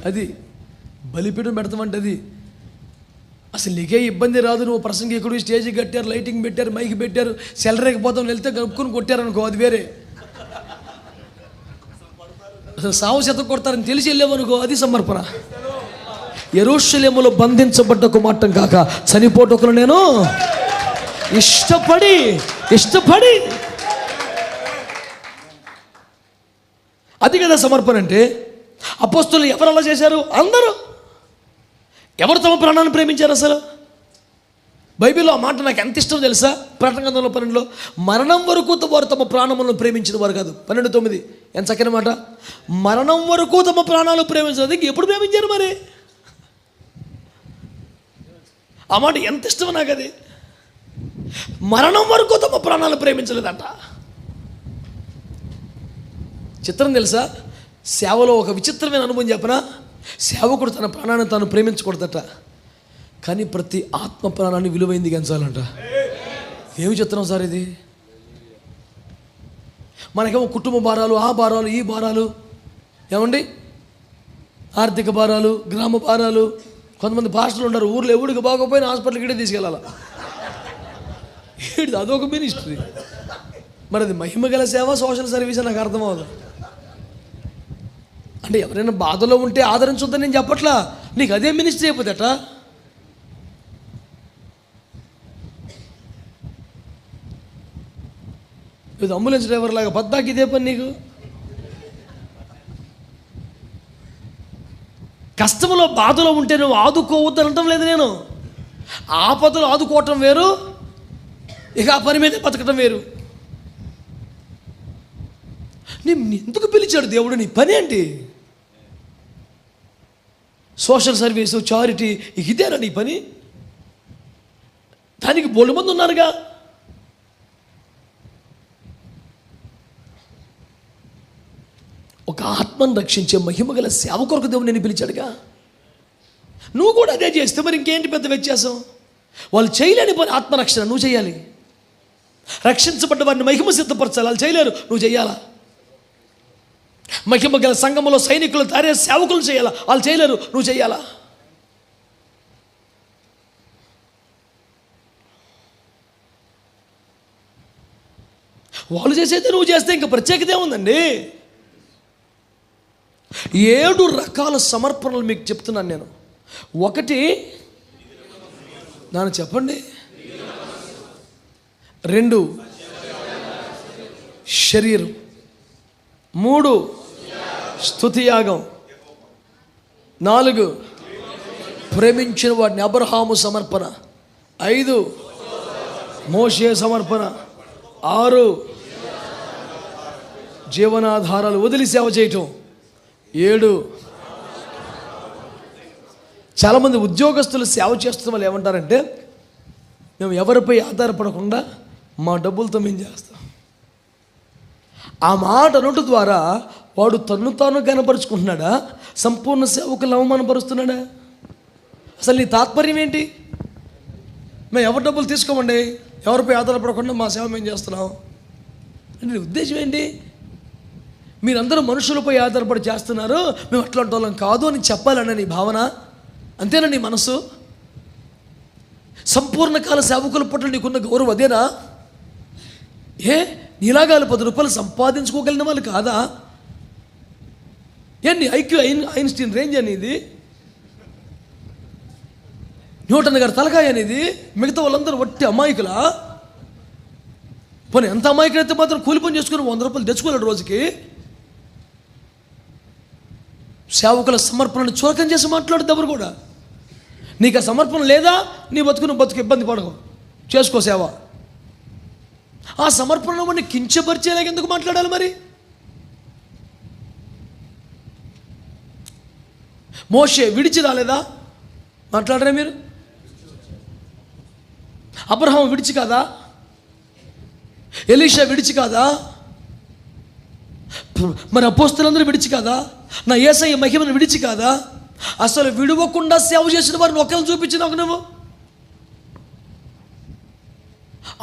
Speaker 1: అది బలిపీఠం పెడతామంటే అది అసలు నీకే ఇబ్బంది రాదు. నువ్వు ప్రసంగికుడు, స్టేజ్ కట్టారు, లైటింగ్ పెట్టారు, మైక్ పెట్టారు, సెలరేకపోతాం వెళ్తే కనుక్కొని కొట్టారనుకో, అది వేరే. అసలు సావు శత కొడతారని తెలిసి వెళ్ళామనుకో, అది సమర్పణ. యెరూషలేములో బంధించబడ్డ కుమార్తెం కాక చనిపోటకులు నేను ఇష్టపడి అది కదా సమర్పణ అంటే. అపోస్తలులు ఎవరు అలా చేశారు? అందరూ. ఎవరు తమ ప్రాణాన్ని ప్రేమించారు? అసలు బైబిల్లో ఆ మాట నాకు ఎంత ఇష్టం తెలుసా? ప్రకటన గ్రంథంలో 12లో మరణం వరకు వారు తమ ప్రాణములను ప్రేమించిన వారు కాదు. 12:9 ఎంత చక్కని మాట. మరణం వరకు తమ ప్రాణాలు ప్రేమించదు. ఎప్పుడు ప్రేమించారు మరి? ఆ మాట ఎంత ఇష్టం నాకు. అది మరణం వరకు తమ ప్రాణాలు ప్రేమించలేదంట. చిత్రం తెలుసా? సేవలో ఒక విచిత్రమైన అనుభవం చెప్పనా? సేవకుడు తన ప్రాణాన్ని తాను ప్రేమించకూడదట, కానీ ప్రతి ఆత్మ ప్రాణాన్ని విలువైంది ఎంచాలంట. ఏమి చెప్తున్నాం సార్ ఇది? మనకేమో కుటుంబ భారాలు, ఆ భారాలు, ఈ భారాలు, ఏమండి ఆర్థిక భారాలు, గ్రామ భారాలు. కొంతమంది పాస్టర్లు ఉంటారు, ఊర్లో ఎవడికి బాగోపోయినా హాస్పిటల్కి ఇడే తీసుకెళ్ళాలి. అదొక మినిస్ట్రీ. మరి అది మహిమగల సేవ, సోషల్ సర్వీస్ నాకు అర్థమవుతుంది. అంటే ఎవరైనా బాధలో ఉంటే ఆదరించొద్దని నేను చెప్పట్లా, నీకు అదే మినిస్ట్రీ అయిపోతేట. ఇది అంబులెన్స్ డ్రైవర్ లాగా పద్దాకి ఇదే పని నీకు. కష్టంలో బాధలో ఉంటే నువ్వు ఆదుకోవద్దు అనటం లేదు నేను. ఆపదలు ఆదుకోవటం వేరు, ఇక ఆ పని మీద బతకటం వేరు. నేను ఎందుకు పిలిచాడు దేవుడు? నీ పని ఏంటి? సోషల్ సర్వీసు, చారిటీ, ఇదేనా నీ పని? దానికి బోల్డు మంది ఉన్నారుగా. ఒక ఆత్మను రక్షించే మహిమగల సేవ కొరకు దేవుడు నేను పిలిచాడుగా. నువ్వు కూడా అదే చేస్తే మరి ఇంకేంటి పెద్ద వ్యత్యాసం? వాళ్ళు చేయలేని పని ఆత్మరక్షణ నువ్వు చేయాలి. రక్షించబడ్డ వారిని మహిమ సిద్ధపరచాలి, వాళ్ళు చేయలేరు, నువ్వు చేయాలా. మహిమగల సంఘములో సైనికులు తయారే సేవకులు చేయాలా, వాళ్ళు చేయలేరు, నువ్వు చేయాలా. వాళ్ళు చేసేది నువ్వు చేస్తే ఇంకా ప్రత్యేకత ఏముందండి? 7 రకాల సమర్పణలు మీకు చెప్తున్నాను నేను. 1 నాన్న చెప్పండి, 2 శరీరం, 3 స్తుతియాగం, 4 ప్రేమించిన వాడిని అబ్రహాము సమర్పణ, 5 మోషే సమర్పణ, 6 జీవనాధారాలు వదిలి సేవ చేయటం. 7, చాలామంది ఉద్యోగస్తులు సేవ చేస్తున్న వాళ్ళు ఏమంటారంటే, మేము ఎవరిపై ఆధారపడకుండా మా డబ్బులతో మేము చేస్తాం. ఆ మాట అనటం ద్వారా వాడు తన్ను తాను కనపరుచుకుంటున్నాడా, సంపూర్ణ సేవకులు అవమానపరుస్తున్నాడా? అసలు నీ తాత్పర్యం ఏంటి? మేము ఎవరి డబ్బులు తీసుకోమండి, ఎవరిపై ఆధారపడకుండా మా సేవ మేము చేస్తున్నాం అంటే నీ ఉద్దేశం ఏంటి? మీరందరూ మనుషులపై ఆధారపడి చేస్తున్నారు, మేము అట్లాంటి వాళ్ళం కాదు అని చెప్పాలన్న నీ భావన, అంతేనా నీ మనసు? సంపూర్ణ కాల సేవకుల పట్ల నీకున్న గౌరవం అదేనా? నీలాగా 10 రూపాయలు సంపాదించుకోగలిగిన వాళ్ళు కాదా? నీ ఐక్యూ ఐన్స్టీన్ రేంజ్ అనేది, న్యూటన్ గారి తలకాయ అనేది, మిగతా వాళ్ళందరూ వట్టి అమాయకులా? పోనీ ఎంత అమాయకులైతే మాత్రం కూలి పని చేసుకుని 100 రూపాయలు తెచ్చుకోలేడు రోజుకి. సేవకుల సమర్పణను చోకం చేసి మాట్లాడుతూ ఎవరు కూడా. నీకు ఆ సమర్పణ లేదా, నీ బతుకు ఇబ్బంది పడకు, చేసుకో సేవ. ఆ సమర్పణ వాడిని కించపరిచేలాగా ఎందుకు మాట్లాడాలి మరి? మోషే విడిచి రాలేదా? మాట్లాడరా మీరు? అబ్రహాం విడిచి కాదా? ఎలీషా విడిచి కాదా? మరి అపోస్తలులందరూ విడిచి కాదా? నా యేసయ్య మహిమను విడిచి కాదా? అసలు విడువకుండా సేవ చేసిన వారిని ఒకరిని చూపించినావు నువ్వు.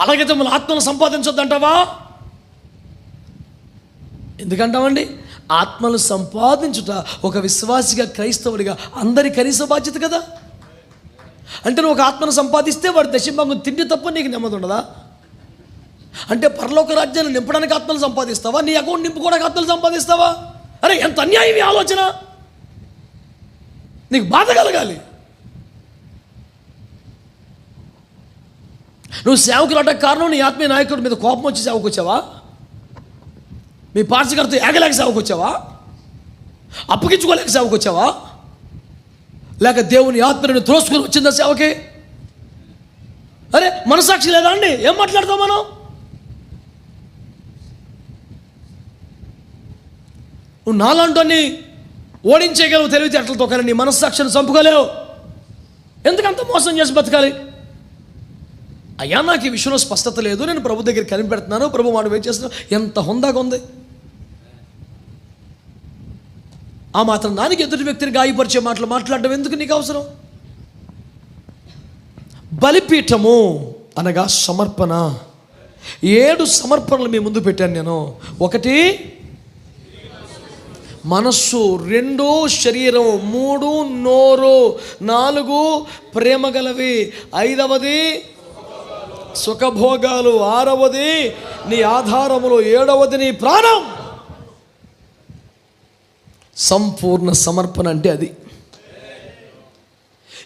Speaker 1: అలాగైతే మన ఆత్మను సంపాదించొద్దంటావా? ఎందుకంటావండి? ఆత్మను సంపాదించుట ఒక విశ్వాసిగా, క్రైస్తవుడిగా అందరి కనీస బాధ్యత కదా. అంటే నువ్వు ఒక ఆత్మను సంపాదిస్తే వాడి దశభాగం తిండి తప్ప నీకు నెమ్మది ఉండదా? అంటే పరలోక రాజ్యాన్ని నింపడానికి ఆత్మలు సంపాదిస్తావా? నీ అకౌంట్ నింపుకోవడానికి ఆత్మలు సంపాదిస్తావా? అరే ఎంత అన్యాయం ఈ ఆలోచన! నీకు బాధ కలగాలి. నువ్వు సేవకులు అంటే కారణం నీ ఆత్మీయ నాయకుడి మీద కోపం వచ్చి సేవకు వచ్చావా? మీ పార్సకర్త ఏగలేక సేవకు వచ్చావా? అప్పగించుకోలేక సేవకు వచ్చావా? లేక దేవుని ఆత్మని త్రోసుకొని వచ్చిందా సేవకి? అరే మనసాక్షి లేదా అండి? ఏం మాట్లాడతాం మనం? నువ్వు నాలాంటి ఓడించేయగలవు తెలివితేటలతో, కానీ నీ మనస్సాక్షిని చంపుకోలేవు. ఎందుకంత మోసం చేసి బతకాలి? అయ్యా నాకు ఈ విషయంలో స్పష్టత లేదు, నేను ప్రభు దగ్గర కనిపెడుతున్నాను, ప్రభు మాట వెయిట్ చేస్తున్నాను. ఎంత హుందాగా ఉంది! ఆ మాత్రం దానికి ఎదుటి వ్యక్తిని గాయపరిచే మాటలు మాట్లాడడం ఎందుకు నీకు అవసరం? బలిపీఠము అనగా సమర్పణ. 7 సమర్పణలు మీ ముందు పెట్టాను నేను. 1 మనస్సు, 2 శరీరం, 3 నోరు, 4 ప్రేమ గలవి, 5వది సుఖభోగాలు, 6వది నీ ఆధారములు, 7వది నీ ప్రాణం. సంపూర్ణ సమర్పణ అంటే అది.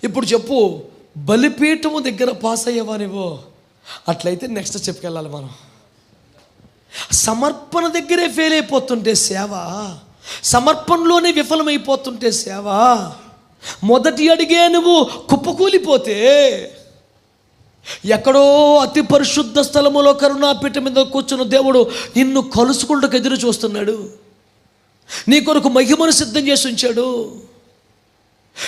Speaker 1: ఇప్పుడు చెప్పు, బలిపీఠము దగ్గర పాస్ అయ్యేవా నువ్వు? అట్లయితే నెక్స్ట్ చెప్పుకెళ్ళాలి మనం. సమర్పణ దగ్గరే ఫెయిల్ అయిపోతుంటే సేవ, సమర్పణలోనే విఫలమైపోతుంటే సేవ, మొదటి అడిగే నువ్వు కుప్పకూలిపోతే, ఎక్కడో అతి పరిశుద్ధ స్థలములో కరుణాపీఠం మీద కూర్చున్న దేవుడు నిన్ను కలుసుకుంటూ ఎదురు చూస్తున్నాడు. నీ కొరకు మహిమను సిద్ధం చేసి ఉంచాడు.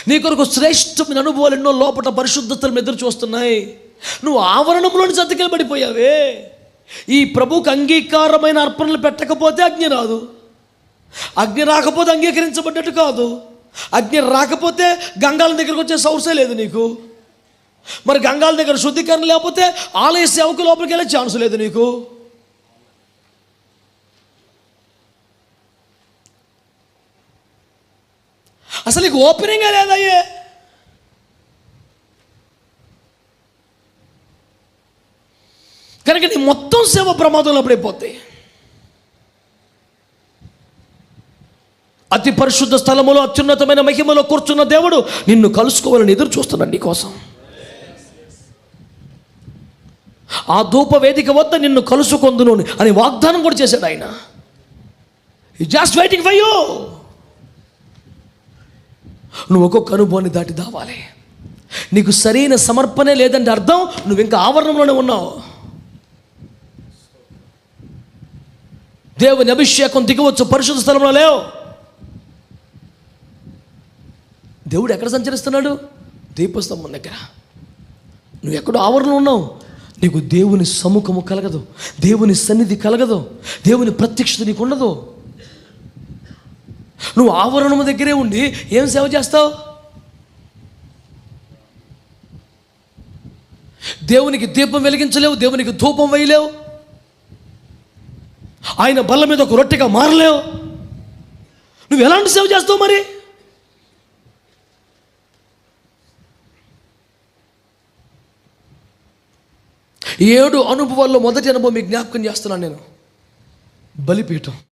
Speaker 1: నీ కొరకు శ్రేష్టమైన అనుభవాలు ఎన్నో లోపల పరిశుద్ధతలు ఎదురు చూస్తున్నాయి. నువ్వు ఆవరణంలోని చతికిలబడిపోయావే. ఈ ప్రభువుకు అంగీకారమైన అర్పణలు పెట్టకపోతే అగ్ని రాదు. అగ్ని రాకపోతే అంగీకరించబడ్డట్టు కాదు. అగ్ని రాకపోతే గంగాల దగ్గరకు వచ్చే సౌర్సే లేదు నీకు. మరి గంగాల దగ్గర శుద్ధీకరణ లేకపోతే ఆలయ సేవకు లోపలికి వెళ్ళే ఛాన్స్ లేదు నీకు. అసలు నీకు ఓపెనింగే లేదయ్యే. కనుక నీ మొత్తం సేవ ప్రమాదంలో పడిపోతాయి. అతి పరిశుద్ధ స్థలములో అత్యున్నతమైన మహిమలో కూర్చున్న దేవుడు నిన్ను కలుసుకోవాలని ఎదురు చూస్తున్నాడు నీ కోసం. ఆ ధూప వేదిక వద్ద నిన్ను కలుసుకొందును అని వాగ్దానం కూడా చేశాడు ఆయన. Just waiting for you. నువ్వు ఒక్కొక్క అనుభవాన్ని దాటి దావాలి. నీకు సరైన సమర్పణే లేదంటే అర్థం నువ్వు ఇంకా ఆవరణంలోనే ఉన్నావు. దేవుని అభిషేకం దిగవచ్చు పరిశుద్ధ స్థలంలో లేవు. దేవుడు ఎక్కడ సంచరిస్తున్నాడు? దీపస్తంభం దగ్గర. నువ్వు ఎక్కడో ఆవరణలో ఉన్నావు, నీకు దేవుని సముఖము కలగదు, దేవుని సన్నిధి కలగదు, దేవుని ప్రత్యక్షత నీకు ఉండదు. నువ్వు ఆవరణము దగ్గరే ఉండి ఏం సేవ చేస్తావు? దేవునికి దీపం వెలిగించలేవు, దేవునికి ధూపం వేయలేవు, ఆయన బల్ల మీద ఒక రొట్టెగా మారలేవు. నువ్వు ఎలాంటి సేవ చేస్తావు మరి? ఈ 7 అనుభవాల్లో మొదటి అనుభవం మీకు జ్ఞాపకం చేస్తున్నాను నేను. బలిపీఠం.